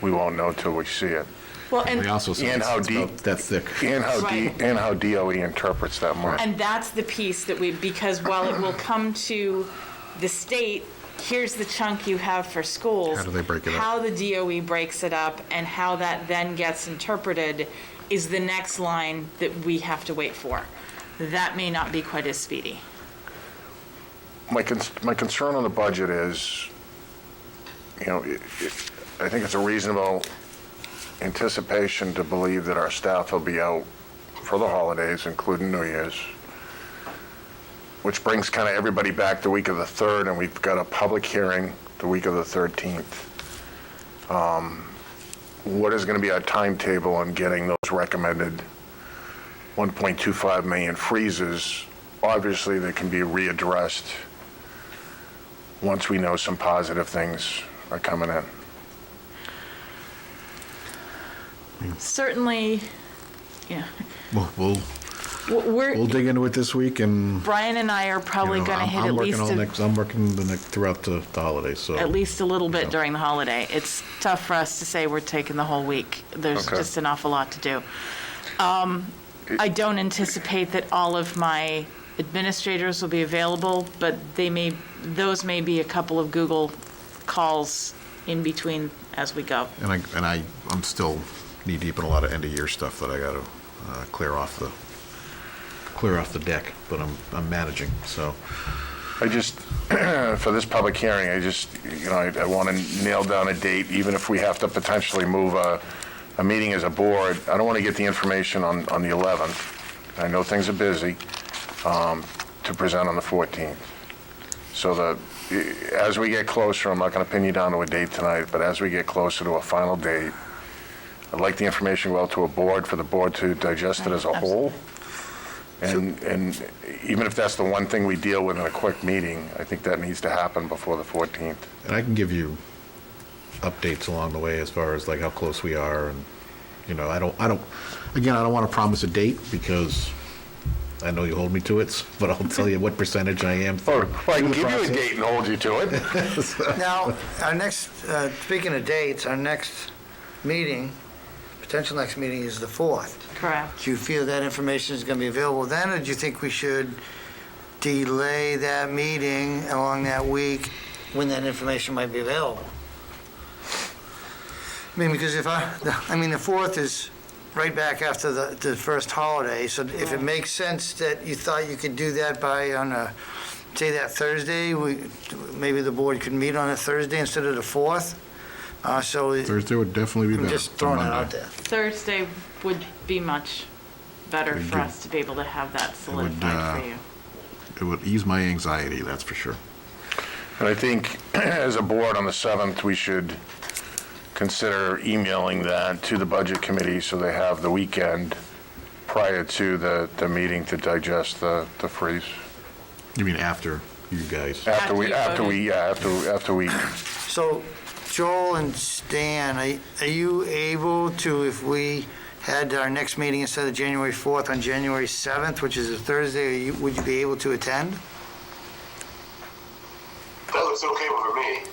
we won't know till we see it. Well, They and, also said And how it's deep- about that thick. Right. And how DOE interprets that money. and that's the piece that because while it will come to the state, here's the chunk you have for schools. How do they break it up? How the DOE breaks it up and how that then gets interpreted is the next line that we have to wait for. That may not be quite as speedy. My concern on the budget is, you know, I think it's a reasonable anticipation to believe that our staff will be out for the holidays, including New Year's, which brings kind of everybody back the week of the 3rd, and we've got a public hearing the week of the 13th. What is going to be our timetable on getting those recommended 1.25 million freezes? Obviously, they can be readdressed once we know some positive things are coming in. Certainly, yeah, We'll we're, dig into it this week, and Brian and I are probably you know, going to hit I'm at working least all next. I'm working throughout the holidays. So at least a little bit during the holiday. It's tough for us to say we're taking the whole week. There's Okay. just an awful lot to do. I don't anticipate that all of my administrators will be available, but those may be a couple of Google calls in between as we go. and I'm still knee deep in a lot of end of year stuff that I got to clear off the deck, but I'm managing. So I just, for this public hearing, I want to nail down a date, even if we have to potentially move a meeting as a board. I don't want to get the information on the 11th. I know things are busy, to present on the 14th. So as we get closer, I'm not going to pin you down to a date tonight, but as we get closer to a final date, I'd like the information to go out to a board for the board to digest it as a whole. And even if that's the one thing we deal with in a quick meeting, I think that needs to happen before the 14th. And I can give you updates along the way as far as like how close we are, and, you know, I don't want to promise a date because I know you hold me to it, but I'll tell you what percentage I am. Or I can give you a date and hold you to it. Now, our next, speaking of dates, our next meeting, potential next meeting is the 4th. Correct. Do you feel that information is going to be available then, or do you think we should delay that meeting along that week when that information might be available? I mean, because the 4th is right back after the first holiday, so if it makes sense that you thought you could do that say that Thursday, maybe the board could meet on a Thursday instead of the 4th. Thursday would definitely be better. I'm just throwing it out there. Thursday would be much better for us to be able to have that solidified for you. It would ease my anxiety, that's for sure. And I think as a board on the 7th, we should consider emailing that to the budget committee so they have the weekend prior to the meeting to digest the freeze. You mean after you guys? After we. So, Joel and Stan, are you able to, if we had our next meeting instead of January 4th on January 7th, which is a Thursday, would you be able to attend? That looks okay for me.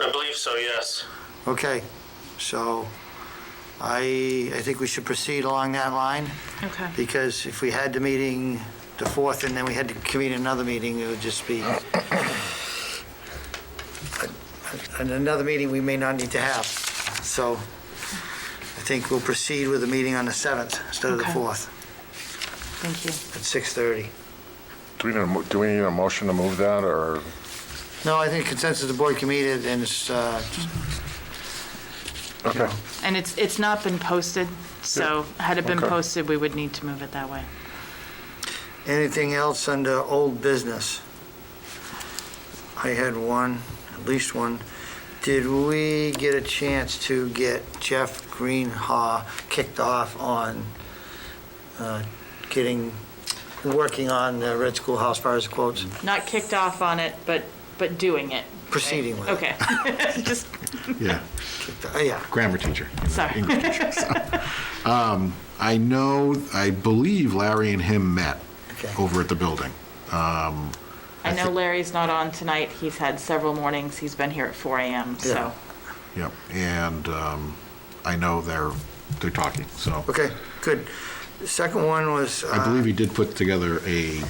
I believe so, yes. Okay, so I think we should proceed along that line. Okay. Because if we had the meeting the 4th and then we had to convene another meeting, it would just be another meeting we may not need to have. So I think we'll proceed with the meeting on the 7th instead of the Okay. 4th Thank you. at 6:30. Do we need a motion to move that, or? No, I think consensus of the board can meet it, and it's, Okay. And it's not been posted, so had it been Okay. posted, we would need to move it that way. anything else under old business? I had one, at least one. Did we get a chance to get Jeff Greenhaw kicked off on working on the Red Schoolhouse as far as quotes? Not kicked off on it, but doing it. Proceeding with it. Okay. Just, Yeah, Yeah. grammar teacher. sorry. English teacher. So, I believe Larry and him met Okay. over at the building. I know Larry's not on tonight. He's had several mornings. He's been here at 4 a.m., so. Yep, and I know they're talking, so. Okay, good. The second one was... I believe he did put together a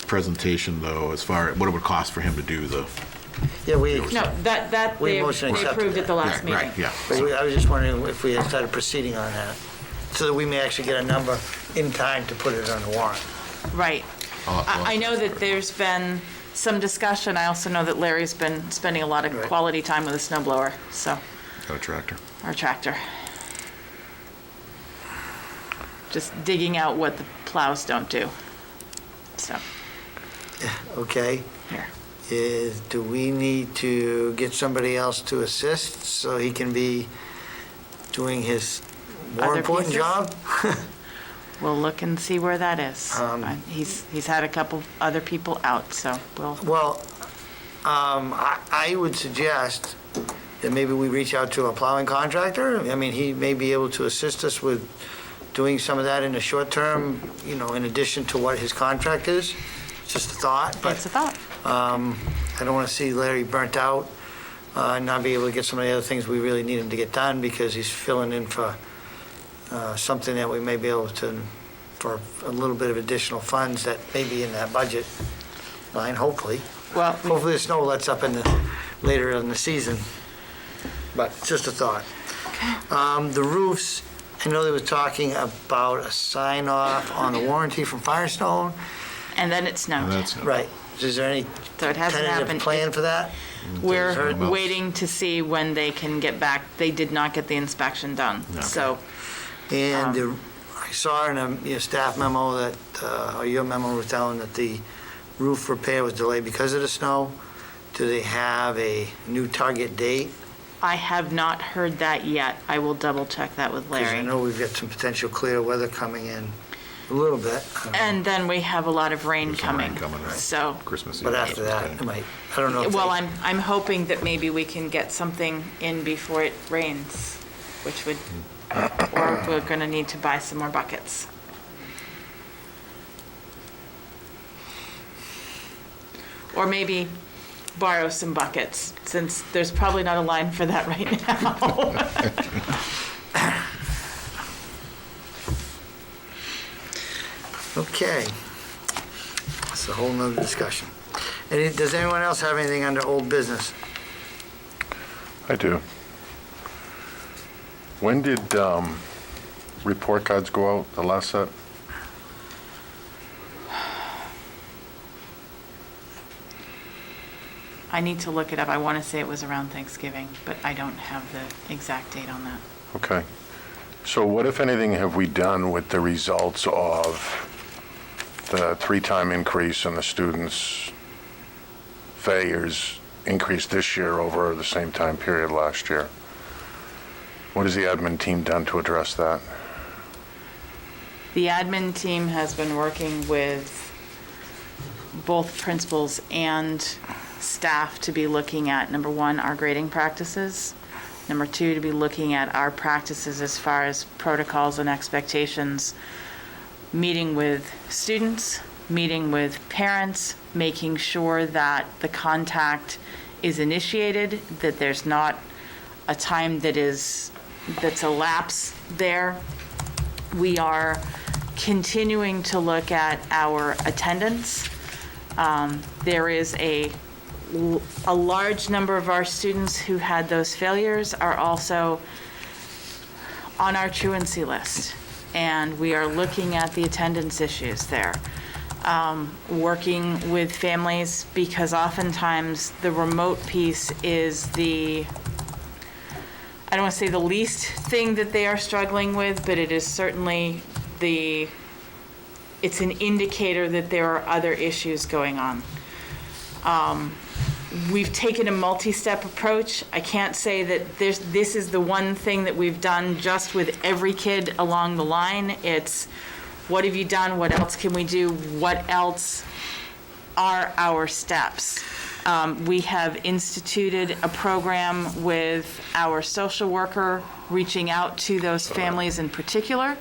presentation, though, as far as what it would cost for him to do the. Yeah, we... No, that We they motion they accepted approved that. at the last meeting. Right, yeah. I was just wondering if we had started proceeding on that, so that we may actually get a number in time to put it on the warrant. Right. I know that there's been some discussion. I also know that Larry's been spending a lot of Right. quality time with a snow blower, so, Got a tractor. our tractor. Just digging out what the plows don't do. So, Okay? here. Do we need to get somebody else to assist so he can be doing his more Other important pieces? job? We'll look and see where that is. He's had a couple other people out, so we'll, Well, I would suggest that maybe we reach out to a plowing contractor. I mean, he may be able to assist us with doing some of that in the short term, in addition to what his contract is. It's just a thought, but it's a thought. I don't want to see Larry burnt out, and not be able to get some of the other things we really need him to get done because he's filling in for something that we may be able to, for a little bit of additional funds that may be in that budget line, hopefully. Well, Hopefully the snow lets up later in the season, but it's just a thought. The roofs, I know they were talking about a sign off on the warranty from Firestone. and then it snowed. That's, Right. Is there any So it hasn't tentative happened. plan for that? We're Heard- waiting to see when they can get back. They did not get the inspection done, so. And I saw in a staff memo that, or your memo was telling that the roof repair was delayed because of the snow. Do they have a new target date? I have not heard that yet. I will double check that with Because I Larry. know we've got some potential clear weather coming in. A little bit. And then we have a lot of rain There's some coming. rain coming, right? So, Christmas Eve. But after that, it might, I don't know. if well, they- I'm hoping that maybe we can get something in before it rains, which would, or we're gonna need to buy some more buckets. Or maybe borrow some buckets, since there's probably not a line for that right now. Okay. That's a whole nother discussion. Does anyone else have anything under old business? I do. When did report cards go out, the last set? I need to look it up. I want to say it was around Thanksgiving, but I don't have the exact date on that. Okay. So what, if anything, have we done with the results of the 3-time increase in the students' failures increased this year over the same time period last year? What has the admin team done to address that? The admin team has been working with both principals and staff to be looking at, number one, our grading practices. Number two, to be looking at our practices as far as protocols and expectations, meeting with students, meeting with parents, making sure that the contact is initiated, that there's not a time that's a lapse there. We are continuing to look at our attendance. There is a large number of our students who had those failures are also on our truancy list, and we are looking at the attendance issues there. Working with families, because oftentimes the remote piece is I don't want to say the least thing that they are struggling with, but it is certainly it's an indicator that there are other issues going on. We've taken a multi-step approach. I can't say that this is the one thing that we've done just with every kid along the line. It's what have you done? What else can we do? What else are our steps? We have instituted a program with our social worker reaching out to those families in particular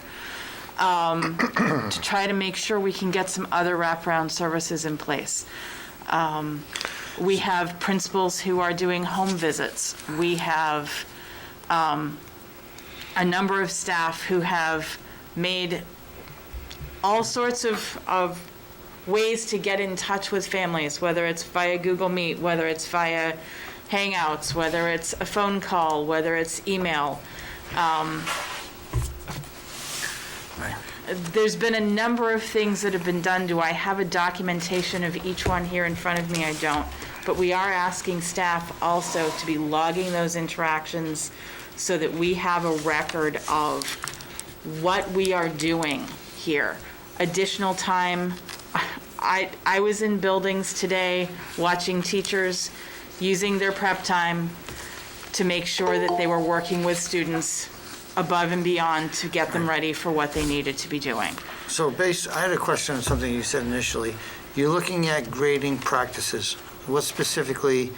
to try to make sure we can get some other wraparound services in place. We have principals who are doing home visits. We have a number of staff who have made all sorts of ways to get in touch with families, whether it's via Google Meet, whether it's via Hangouts, whether it's a phone call, whether it's email. There's been a number of things that have been done. Do I have a documentation of each one here in front of me? I don't. But we are asking staff also to be logging those interactions so that we have a record of what we are doing here. Additional time. I was in buildings today watching teachers using their prep time to make sure that they were working with students above and beyond to get them ready for what they needed to be doing. So I had a question on something you said initially. You're looking at grading practices. What specifically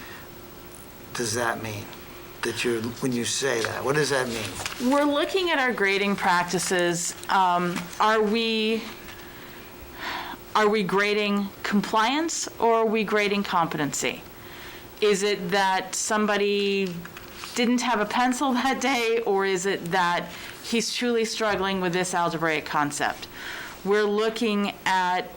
does that mean? When you say that, what does that mean? We're looking at our grading practices. Are we grading compliance or are we grading competency? Is it that somebody didn't have a pencil that day, or is it that he's truly struggling with this algebraic concept? We're looking at,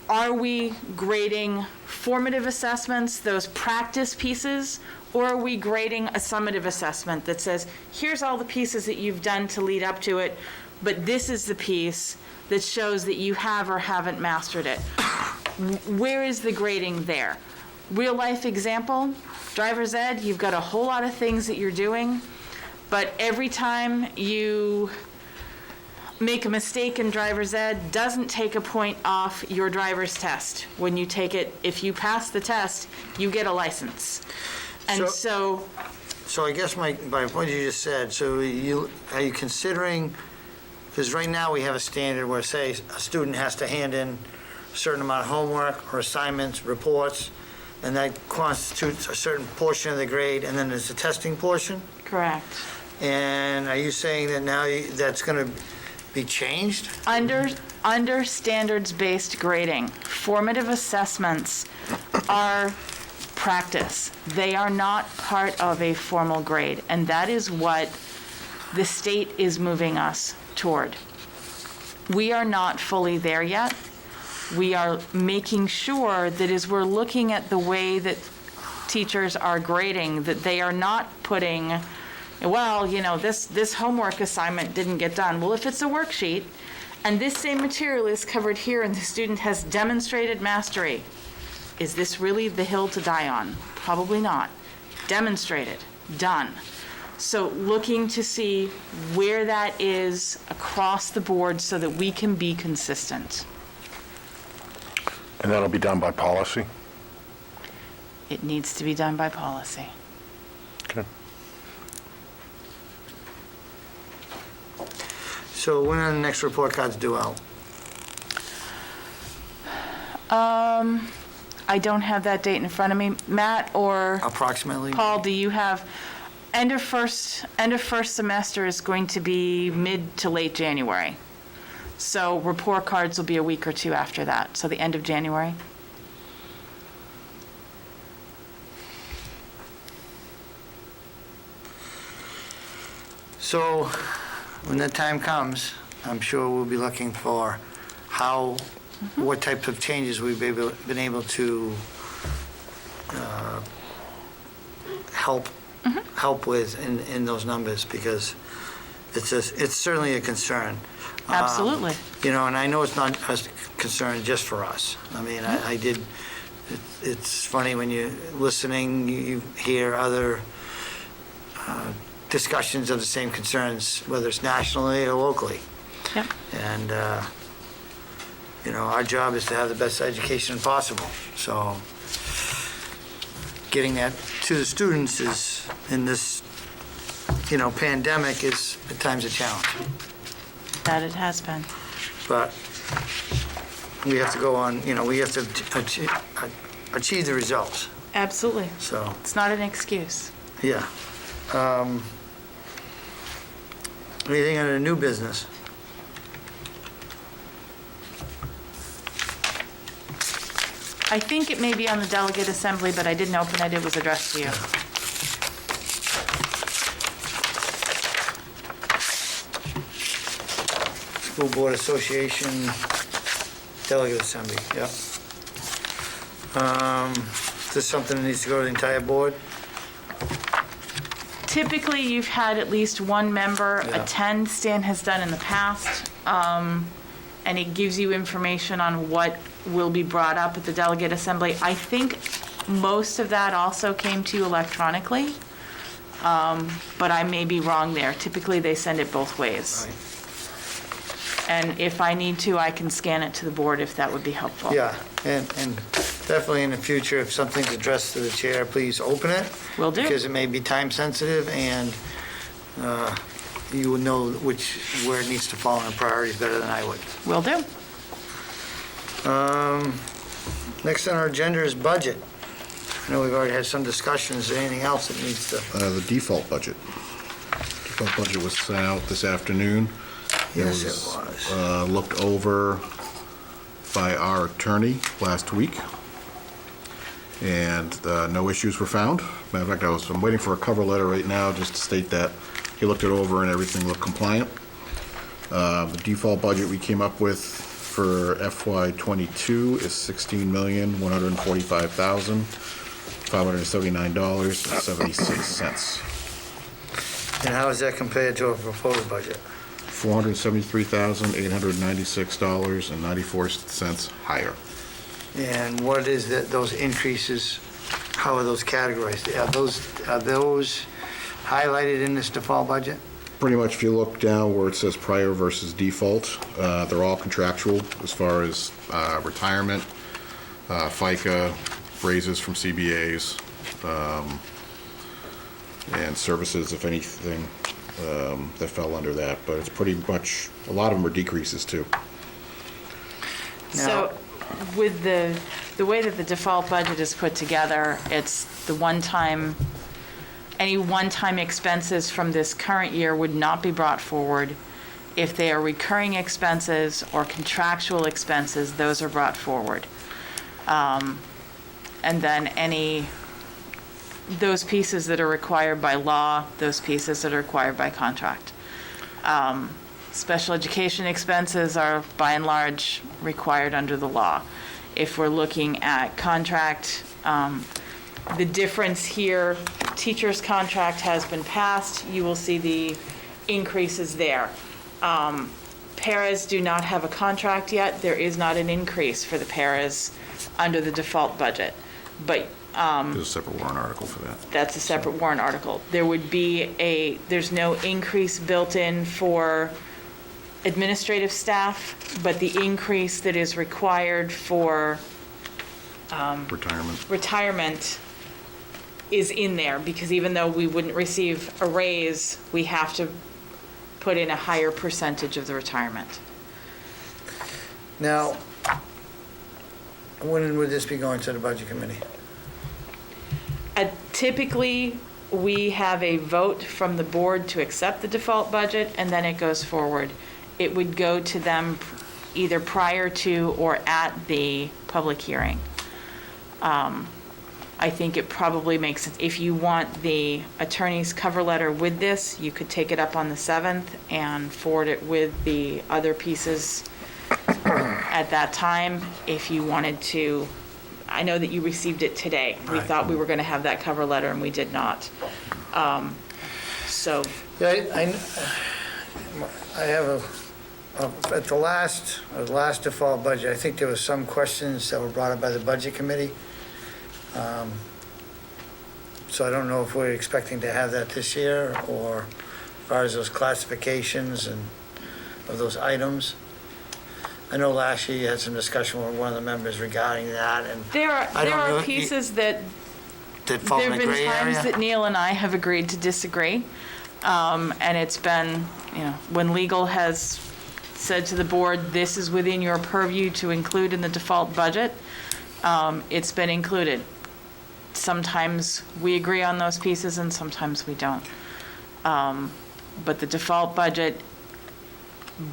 are we grading formative assessments, those practice pieces, or are we grading a summative assessment that says, here's all the pieces that you've done to lead up to it, but this is the piece that shows that you have or haven't mastered it. Where is the grading there? Real life example, driver's ed, you've got a whole lot of things that you're doing, but every time you make a mistake in driver's ed, doesn't take a point off your driver's test. When you take it, if you pass the test, you get a license. And So I guess my point you just said, so are you considering Because right now, we have a standard where, say, a student has to hand in a certain amount of homework or assignments, reports, and that constitutes a certain portion of the grade, and then there's a testing portion? Correct. And are you saying that now that's going to be changed? Under standards-based grading, formative assessments are practice. They are not part of a formal grade, and that is what the state is moving us toward. We are not fully there yet. We are making sure that as we're looking at the way that teachers are grading, that they are not putting, well, this homework assignment didn't get done. Well, if it's a worksheet, and this same material is covered here, and the student has demonstrated mastery, is this really the hill to die on? Probably not. Demonstrated, done. So looking to see where that is across the board so that we can be consistent. And that'll be done by policy? It needs to be done by policy. Okay. So when are the next report cards due out? I don't have that date in front of me. Matt or Approximately? Paul, do you have, end of first semester is going to be mid to late January. So report cards will be a week or two after that, so the end of January. So when that time comes, I'm sure we'll be looking for what types of changes we've been able to help with in those numbers, because it's certainly a concern. Absolutely. And I know it's not a concern just for us. I mean, it's funny when you're listening, you hear other discussions of the same concerns, whether it's nationally or locally. Yep. And, our job is to have the best education possible. So getting that to the students is, in this, pandemic, is at times a challenge. That it has been. But we have to go on, we have to achieve the results. Absolutely. So, It's not an excuse. yeah. Anything under new business? I think it may be on the delegate assembly, but I didn't open it. It was addressed to you. School Board Association Delegate Assembly, yeah. Is this something that needs to go to the entire board? Typically, you've had at least one member Yeah. attend. Stan has done in the past. And it gives you information on what will be brought up at the delegate assembly. I think most of that also came to you electronically, but I may be wrong there. Typically, they send it both ways. Right. And if I need to, I can scan it to the board if that would be helpful. Yeah, and definitely in the future, if something's addressed to the chair, please open it. Will do. Because it may be time sensitive, and you will know where it needs to fall in priorities better than I would. Will do. Next on our agenda is budget. I know we've already had some discussions. Is there anything else that needs to? The default budget. Default budget was sent out this afternoon. Yes, it was. Looked over by our attorney last week, and no issues were found. Matter of fact, I'm waiting for a cover letter right now just to state that he looked it over and everything looked compliant. The default budget we came up with for FY '22 is $16,145,579.76. And how is that compared to a proposed budget? $473,896.94 higher. And what is those increases, how are those categorized? Are those highlighted in this default budget? Pretty much, if you look down where it says prior versus default, they're all contractual as far as retirement, FICA, raises from CBAs, and services, if anything, that fell under that, but it's pretty much, a lot of them are decreases too. So with the way that the default budget is put together, it's the any one-time expenses from this current year would not be brought forward. If they are recurring expenses or contractual expenses, those are brought forward. And then those pieces that are required by law, those pieces that are required by contract. Special education expenses are by and large required under the law. If we're looking at contract, the difference here, teacher's contract has been passed, you will see the increases there. Paras do not have a contract yet, there is not an increase for the paras under the default budget, but There's a separate warrant article for that. that's a separate warrant article. There would be there's no increase built in for administrative staff, but the increase that is required for retirement is in there, because even though we wouldn't receive a raise, we have to put in a higher percentage of the retirement. Now, when would this be going to the budget committee? Typically, we have a vote from the board to accept the default budget, and then it goes forward. It would go to them either prior to or at the public hearing. I think it probably makes sense, if you want the attorney's cover letter with this, you could take it up on the 7th and forward it with the other pieces at that time. If you wanted to, I know that you received it today. We Right. thought we were going to have that cover letter, and we did not. So, Yeah, I have at the last default budget, I think there was some questions that were brought up by the budget committee. So I don't know if we're expecting to have that this year, or as far as those classifications and of those items. I know last year you had some discussion with one of the members regarding that, and there I don't know, are pieces that that fall there in have the been gray times area. that Neil and I have agreed to disagree. And it's been, when legal has said to the board, this is within your purview to include in the default budget, it's been included. Sometimes we agree on those pieces and sometimes we don't. But the default budget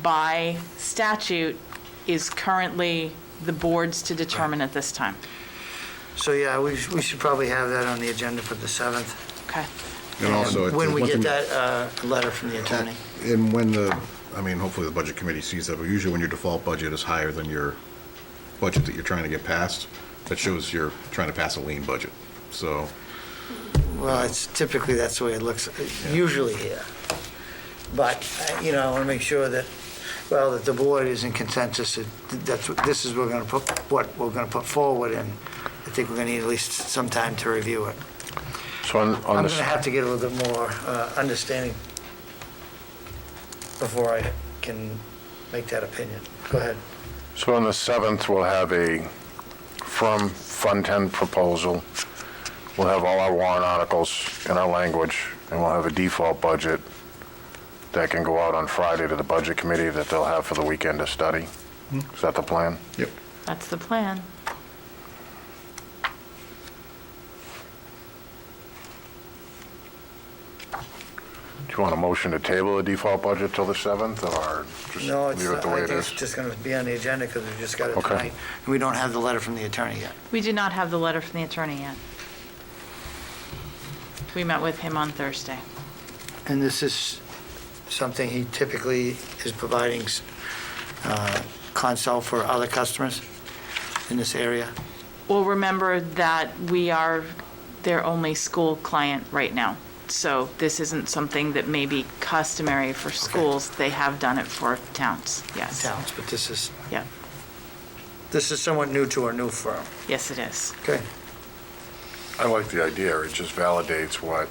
by statute is currently the board's to determine at this time. So, yeah, we should probably have that on the agenda for the 7th. Okay. And also, When we one get thing- that letter from the attorney. And hopefully the budget committee sees that, but usually when your default budget is higher than your budget that you're trying to get passed, that shows you're trying to pass a lean budget. So, Well, it's typically, that's the way it looks, usually here. But, I want to make sure that, that the board is in consensus, that this is what we're going to put forward, and I think we're going to need at least some time to review it. So on I'm going this, to have to get a little bit more understanding before I can make that opinion. Go ahead. so on the 7th, we'll have a firm Fund 10 proposal. We'll have all our warrant articles in our language, and we'll have a default budget that can go out on Friday to the budget committee that they'll have for the weekend to study. Is that the plan? yep. That's the plan. Do you want a motion to table the default budget till the 7th, or just No, it's leave it not, the way I it think is? it's just going to be on the agenda because we just got it Okay. tonight. And we don't have the letter from the attorney yet. We do not have the letter from the attorney yet. We met with him on Thursday. And this is something he typically is providing consult for other customers in this area? Well, remember that we are their only school client right now. So this isn't something that may be customary for schools. They have done it for towns, yes. Towns, but this Yeah, is somewhat new to our new firm. yes, it is. Okay. I like the idea. It just validates what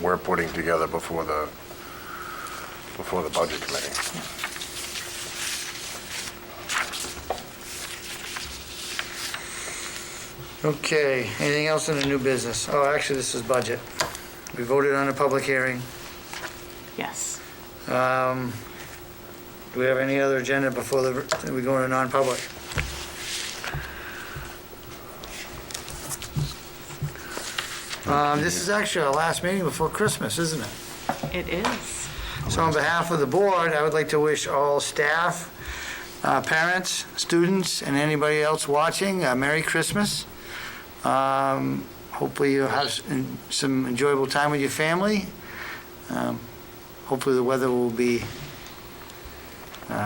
we're putting together before the budget committee. Okay, anything else in the new business? Oh, actually, this is budget. We voted on a public hearing. Yes. Do we have any other agenda before we go into non-public? This is actually our last meeting before Christmas, isn't it? It is. So on behalf of the board, I would like to wish all staff, parents, students, and anybody else watching a Merry Christmas. Hopefully you'll have some enjoyable time with your family. Hopefully the weather will be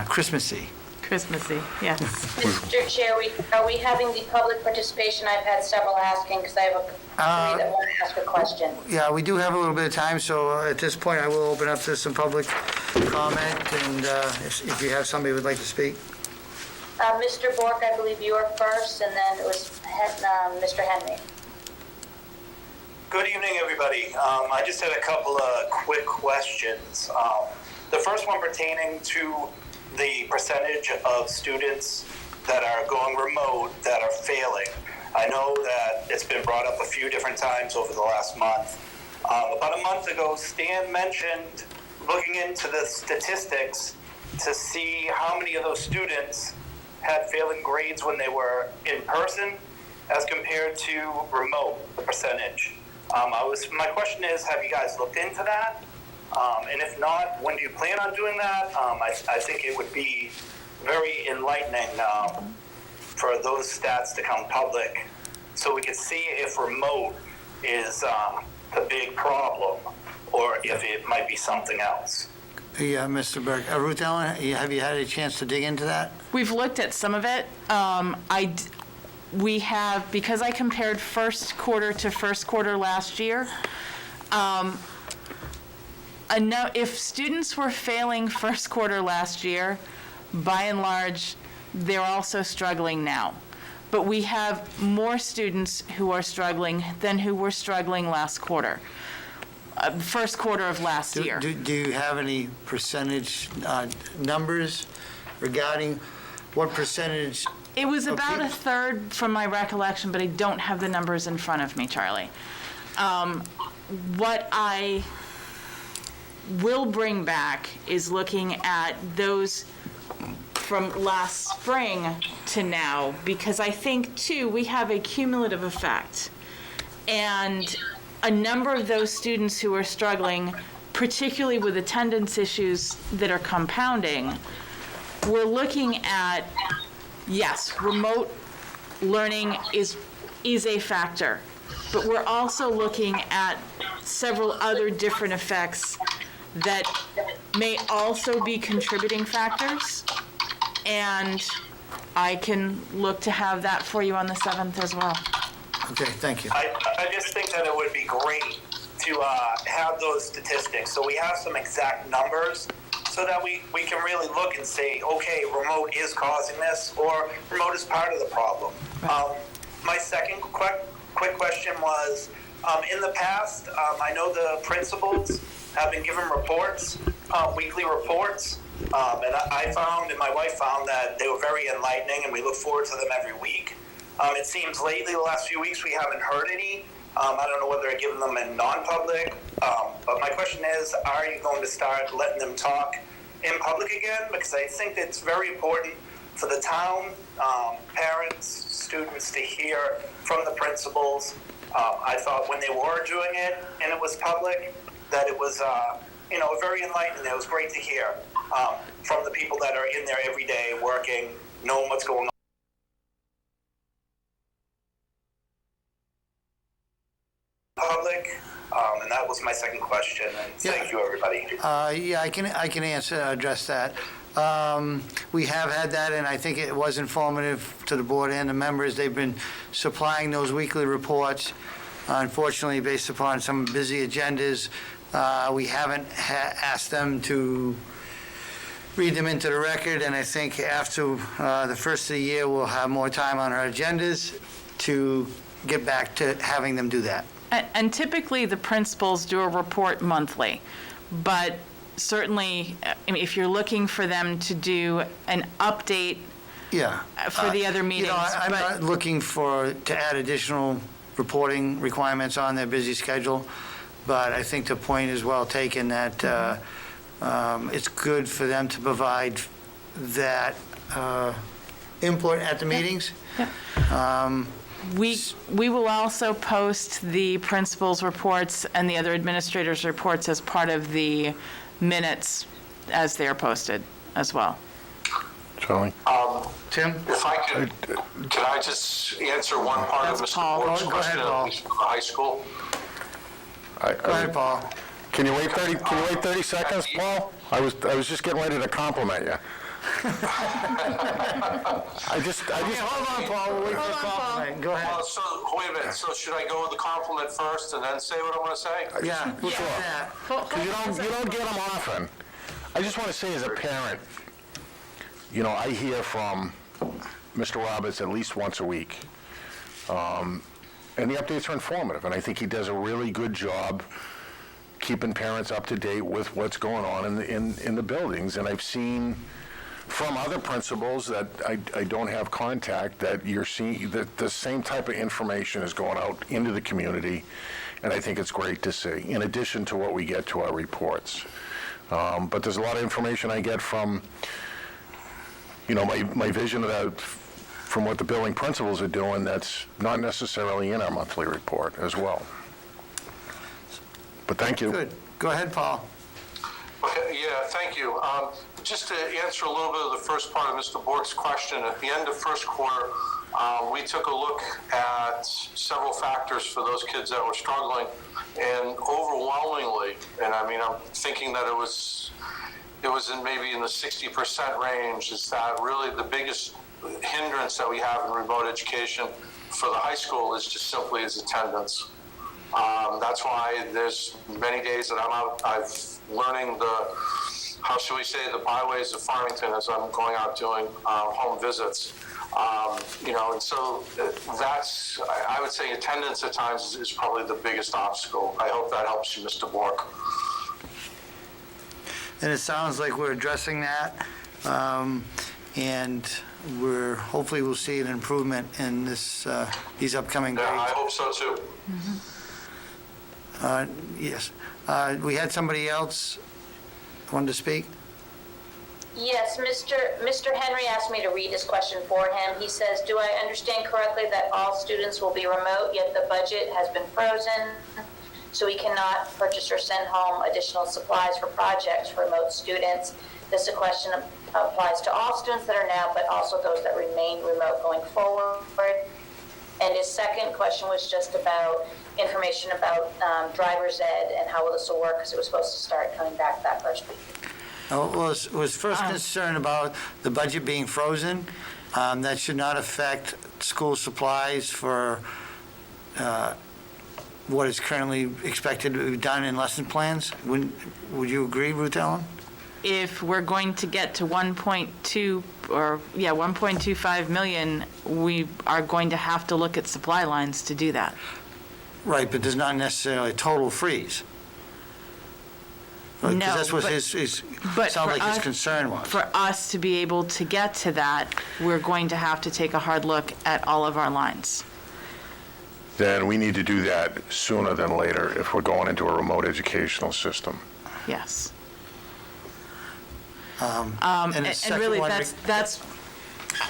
Christmassy. Christmassy, yes. Mr. Chair, are we having the public participation? I've had several asking because I have three that want to ask a question. Yeah, we do have a little bit of time, so at this point, I will open up to some public comment, and if you have somebody who would like to speak. Mr. Bork, I believe you were first, and then it was Mr. Henry. Good evening, everybody. I just had a couple of quick questions. The first one pertaining to the percentage of students that are going remote that are failing. I know that it's been brought up a few different times over the last month. About a month ago, Stan mentioned looking into the statistics to see how many of those students had failing grades when they were in person as compared to remote, the percentage. My question is, have you guys looked into that? And if not, when do you plan on doing that? I think it would be very enlightening for those stats to come public so we could see if remote is the big problem or if it might be something else. Yeah, Mr. Burke. Ruth Ellen, have you had a chance to dig into that? We've looked at some of it. We have, because I compared first quarter to first quarter last year, if students were failing first quarter last year, by and large, they're also struggling now. But we have more students who are struggling than who were struggling last quarter, first quarter of last year. Do you have any percentage numbers regarding what percentage? It was about a third from my recollection, but I don't have the numbers in front of me, Charlie. What I will bring back is looking at those from last spring to now, because I think, too, we have a cumulative effect. And a number of those students who are struggling, particularly with attendance issues that are compounding, we're looking at, yes, remote learning is a factor, but we're also looking at several other different effects that may also be contributing factors, and I can look to have that for you on the 7th as well. Okay, thank you. I just think that it would be great to have those statistics so we have some exact numbers so that we can really look and say, okay, remote is causing this or remote is part of the problem. Right. My second quick question was, in the past, I know the principals have been given reports, weekly reports, and I found and my wife found that they were very enlightening and we look forward to them every week. It seems lately, the last few weeks, we haven't heard any. I don't know whether they're giving them in non-public, but my question is, are you going to start letting them talk in public again? Because I think it's very important for the town, parents, students to hear from the principals. I thought when they were doing it and it was public, that it was, very enlightening. It was great to hear from the people that are in there every day working, knowing what's going on. Public, and that was my second question. And thank you, everybody. Yeah, I can address that. We have had that, and I think it was informative to the board and the members. They've been supplying those weekly reports. Unfortunately, based upon some busy agendas, we haven't asked them to read them into the record, and I think after the first of the year, we'll have more time on our agendas to get back to having them do that. And typically, the principals do a report monthly, but certainly, if you're looking for them to do an update for the other meetings. I'm not looking to add additional reporting requirements on their busy schedule. but I think the point is well taken that it's good for them to provide that input at the meetings. We will also post the principal's reports and the other administrators' reports as part of the minutes as they are posted as well. Charlie? Tim? If I could I just answer one part of That's Mr. Paul. Bork's Go question, ahead, Paul. at least for the high school? Go ahead, Paul. Can you wait 30 seconds, Paul? I was just getting ready to compliment you. Hold on, Paul, we'll wait for the compliment. Go ahead. So, wait a minute, so should I go with the compliment first and then say what I want to say? Yeah, we'll do that. Because you don't get them often. I just want to say as a parent, I hear from Mr. Roberts at least once a week. And the updates are informative, and I think he does a really good job keeping parents up to date with what's going on in the buildings. And I've seen from other principals that I don't have contact that you're seeing that the same type of information is going out into the community, and I think it's great to see, in addition to what we get to our reports. But there's a lot of information I get from, my vision of that, from what the building principals are doing, that's not necessarily in our monthly report as well. But thank you. Good. Go ahead, Paul. Okay, yeah, thank you. Just to answer a little bit of the first part of Mr. Bork's question, at the end of first quarter, we took a look at several factors for those kids that were struggling, and overwhelmingly, and I mean, I'm thinking that it was maybe in the 60% range, is that really the biggest hindrance that we have in remote education for the high school is just simply is attendance. That's why there's many days that I'm learning the byways of Farmington as I'm going out doing home visits. And so that's, I would say attendance at times is probably the biggest obstacle. I hope that helps you, Mr. Bork. And it sounds like we're addressing that, and hopefully we'll see an improvement in these upcoming grades. Yeah, I hope so too. Yes. We had somebody else wanted to speak? Yes, Mr. Henry asked me to read his question for him. He says, do I understand correctly that all students will be remote, yet the budget has been frozen, so we cannot purchase or send home additional supplies for projects for remote students? This question applies to all students that are now, but also those that remain remote going forward. And his second question was just about information about driver's ed and how this will work, because it was supposed to start coming back that first week. Was first concern about the budget being frozen. That should not affect school supplies for what is currently expected to be done in lesson plans. Would you agree, Ruth Ellen? If we're going to get to 1.25 million, we are going to have to look at supply lines to do that. Right, but there's not necessarily a total freeze. Right, 'cause No, that's what but sounds like his us- concern was. For us to be able to get to that, we're going to have to take a hard look at all of our lines. Then we need to do that sooner than later if we're going into a remote educational system. Yes. And the And second really, one- that's,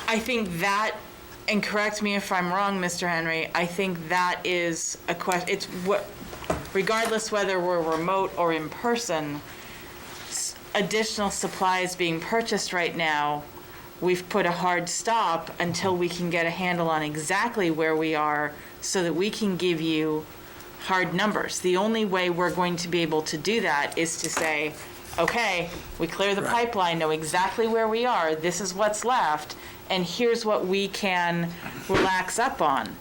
I think that, and correct me if I'm wrong, Mr. Henry, I think that is a question, it's what, regardless whether we're remote or in person, additional supplies being purchased right now, we've put a hard stop until we can get a handle on exactly where we are so that we can give you hard numbers. The only way we're going to be able to do that is to say, okay, we clear the pipeline, know exactly where we are, this is what's left, and here's what we can relax up on.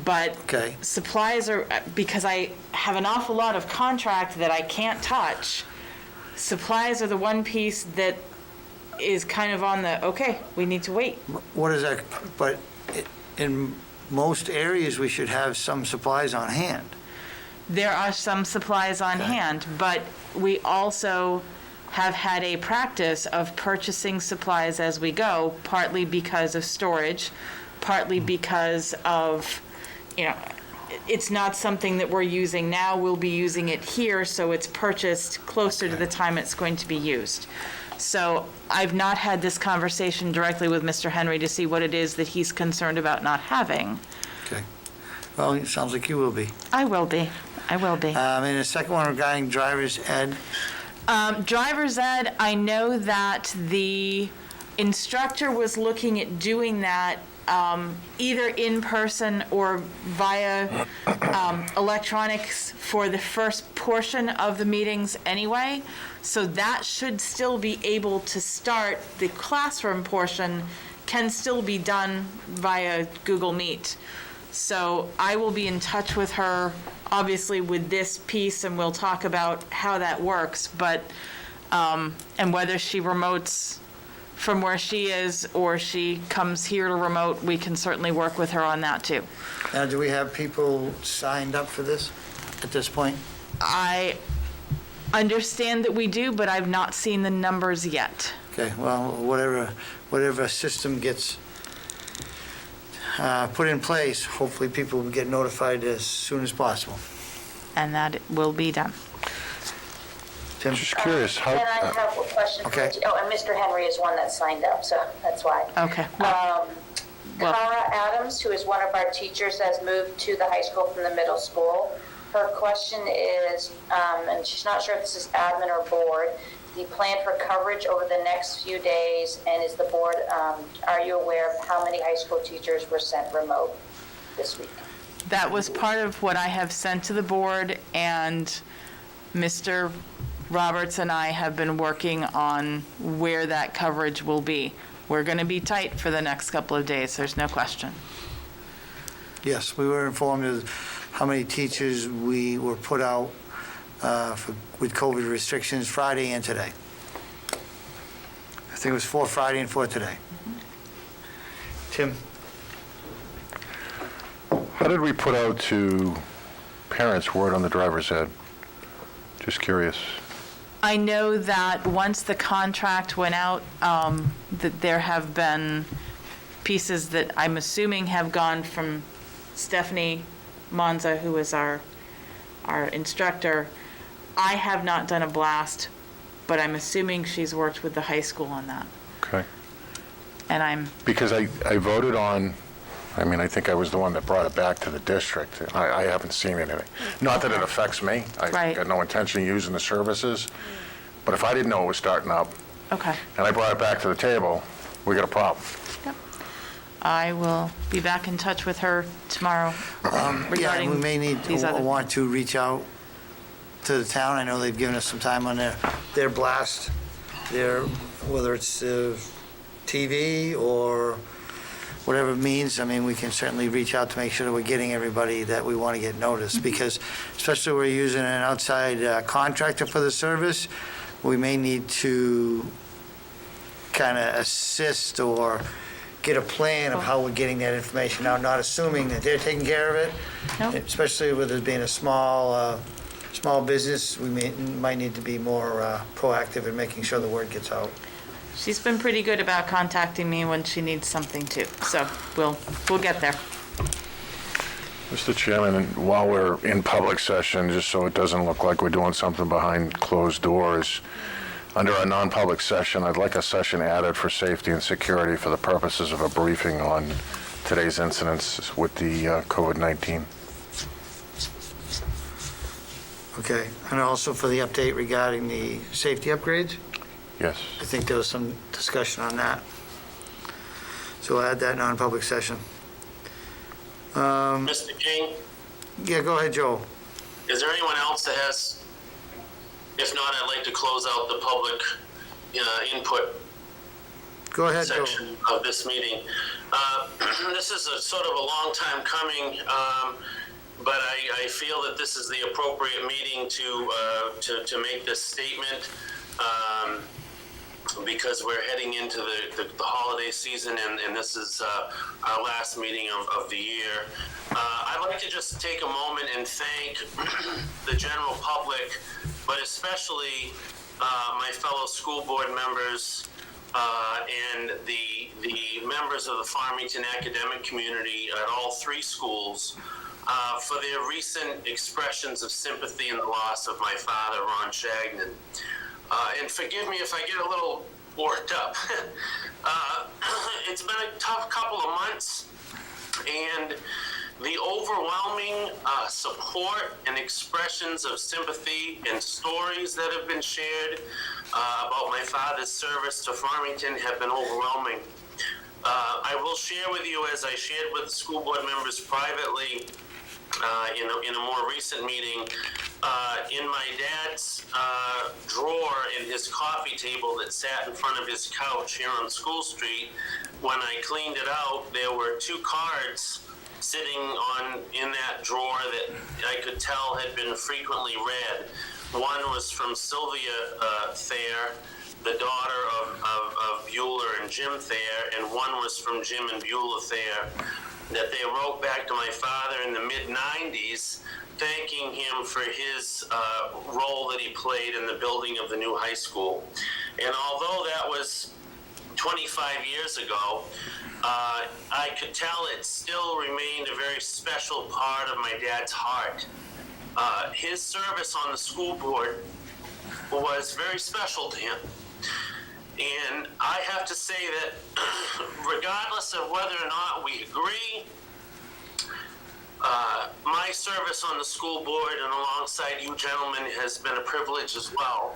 But Okay. supplies are, because I have an awful lot of contract that I can't touch, supplies are the one piece that is kind of on the, okay, we need to wait. What is that, but in most areas, we should have some supplies on hand. There are some supplies on hand, but we also have had a practice of purchasing supplies as we go, partly because of storage, partly because of, it's not something that we're using now. We'll be using it here, so it's purchased closer to the time it's going to be used. So I've not had this conversation directly with Mr. Henry to see what it is that he's concerned about not having. Okay. Well, it sounds like you will be. I will be. And the second one regarding driver's ed. Driver's ed, I know that the instructor was looking at doing that either in person or via electronics for the first portion of the meetings anyway. So that should still be able to start. The classroom portion can still be done via Google Meet. So I will be in touch with her, obviously, with this piece, and we'll talk about how that works, but, and whether she remotes from where she is or she comes here to remote, we can certainly work with her on that too. Now, do we have people signed up for this at this point? I understand that we do, but I've not seen the numbers yet. Okay, well, whatever system gets put in place, hopefully people will get notified as soon as possible. And that will be done. Tim? Just curious, how... And I have a question. Okay. And Mr. Henry is one that signed up, so that's why. Okay. Cara Adams, who is one of our teachers, has moved to the high school from the middle school. Her question is, and she's not sure if this is admin or board, the plan for coverage over the next few days, and is the board, are you aware of how many high school teachers were sent remote this week? That was part of what I have sent to the board, and Mr. Roberts and I have been working on where that coverage will be. We're going to be tight for the next couple of days, there's no question. Yes, we were informed of how many teachers we were put out with COVID restrictions Friday and today. I think it was 4 Friday and 4 today. Tim? How did we put out to parents word on the driver's ed? Just curious. I know that once the contract went out, that there have been pieces that I'm assuming have gone from Stephanie Monza, who is our instructor. I have not done a blast, but I'm assuming she's worked with the high school on that. Okay. And Because I voted on, I think I was the one that brought it back to the district. I haven't seen anything. Not that it affects me. I Right. got no intention of using the services. But if I didn't know it was starting up, okay. and I brought it back to the table, we got a problem. Yep. I will be back in touch with her tomorrow Yeah, regarding we may need, these other. want to reach out to the town. I know they've given us some time on their blast, whether it's TV or whatever means. We can certainly reach out to make sure that we're getting everybody that we want to get noticed, because especially we're using an outside contractor for the service, we may need to kind of assist or get a plan of how we're getting that information out, not assuming that they're taking care of it. Nope. Especially with it being a small business, we might need to be more proactive in making sure the word gets out. She's been pretty good about contacting me when she needs something too, so we'll get there. Mr. Chairman, and while we're in public session, just so it doesn't look like we're doing something behind closed doors, under our non-public session, I'd like a session added for safety and security for the purposes of a briefing on today's incidents with the COVID-19. Okay, and also for the update regarding the safety upgrades? Yes. I think there was some discussion on that. So we'll add that non-public session. Mr. King, Yeah, go ahead, Joe. is there anyone else that has, if not, I'd like to close out the public input Go ahead, Joe. section of this meeting. This is a sort of a long time coming, but I feel that this is the appropriate meeting to make this statement, because we're heading into the holiday season, and this is our last meeting of the year. I'd like to just take a moment and thank the general public, but especially my fellow school board members and the members of the Farmington academic community at all 3 schools. for their recent expressions of sympathy in the loss of my father, Ron Shagnon. And forgive me if I get a little worked up. It's been a tough couple of months, and the overwhelming support and expressions of sympathy and stories that have been shared about my father's service to Farmington have been overwhelming. I will share with you, as I shared with the school board members privately in a more recent meeting, in my dad's drawer in his coffee table that sat in front of his couch here on School Street, when I cleaned it out, there were 2 cards sitting in that drawer that I could tell had been frequently read. One was from Sylvia Thayer, the daughter of Bueller and Jim Thayer, and one was from Jim and Bueller Thayer, that they wrote back to my father in the mid-90s, thanking him for his role that he played in the building of the new high school. And although that was 25 years ago, I could tell it still remained a very special part of my dad's heart. His service on the school board was very special to him. And I have to say that regardless of whether or not we agree, my service on the school board and alongside you gentlemen has been a privilege as well,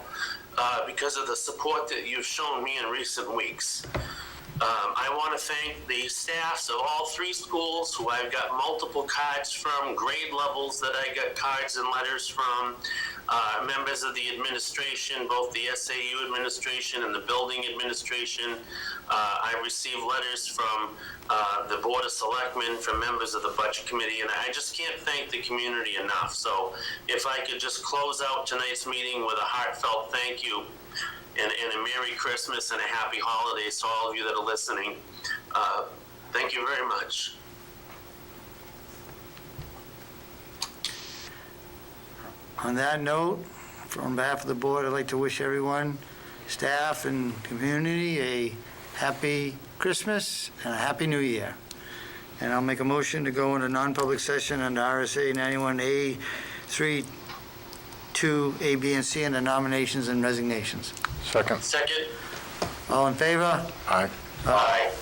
because of the support that you've shown me in recent weeks. I want to thank the staffs of all 3 schools who I've got multiple cards from, grade levels that I got cards and letters from, members of the administration, both the SAU administration and the building administration. I received letters from the Board of Selectmen, from members of the Budget Committee, and I just can't thank the community enough. So if I could just close out tonight's meeting with a heartfelt thank you, and a Merry Christmas and a Happy Holidays to all of you that are listening. Thank you very much. On that note, on behalf of the board, I'd like to wish everyone, staff and community, a happy Christmas and a happy New Year. And I'll make a motion to go into non-public session under RSA 91A 3, 2, A, B, and C, under nominations and resignations. Second. Second. All in favor? Aye. Aye.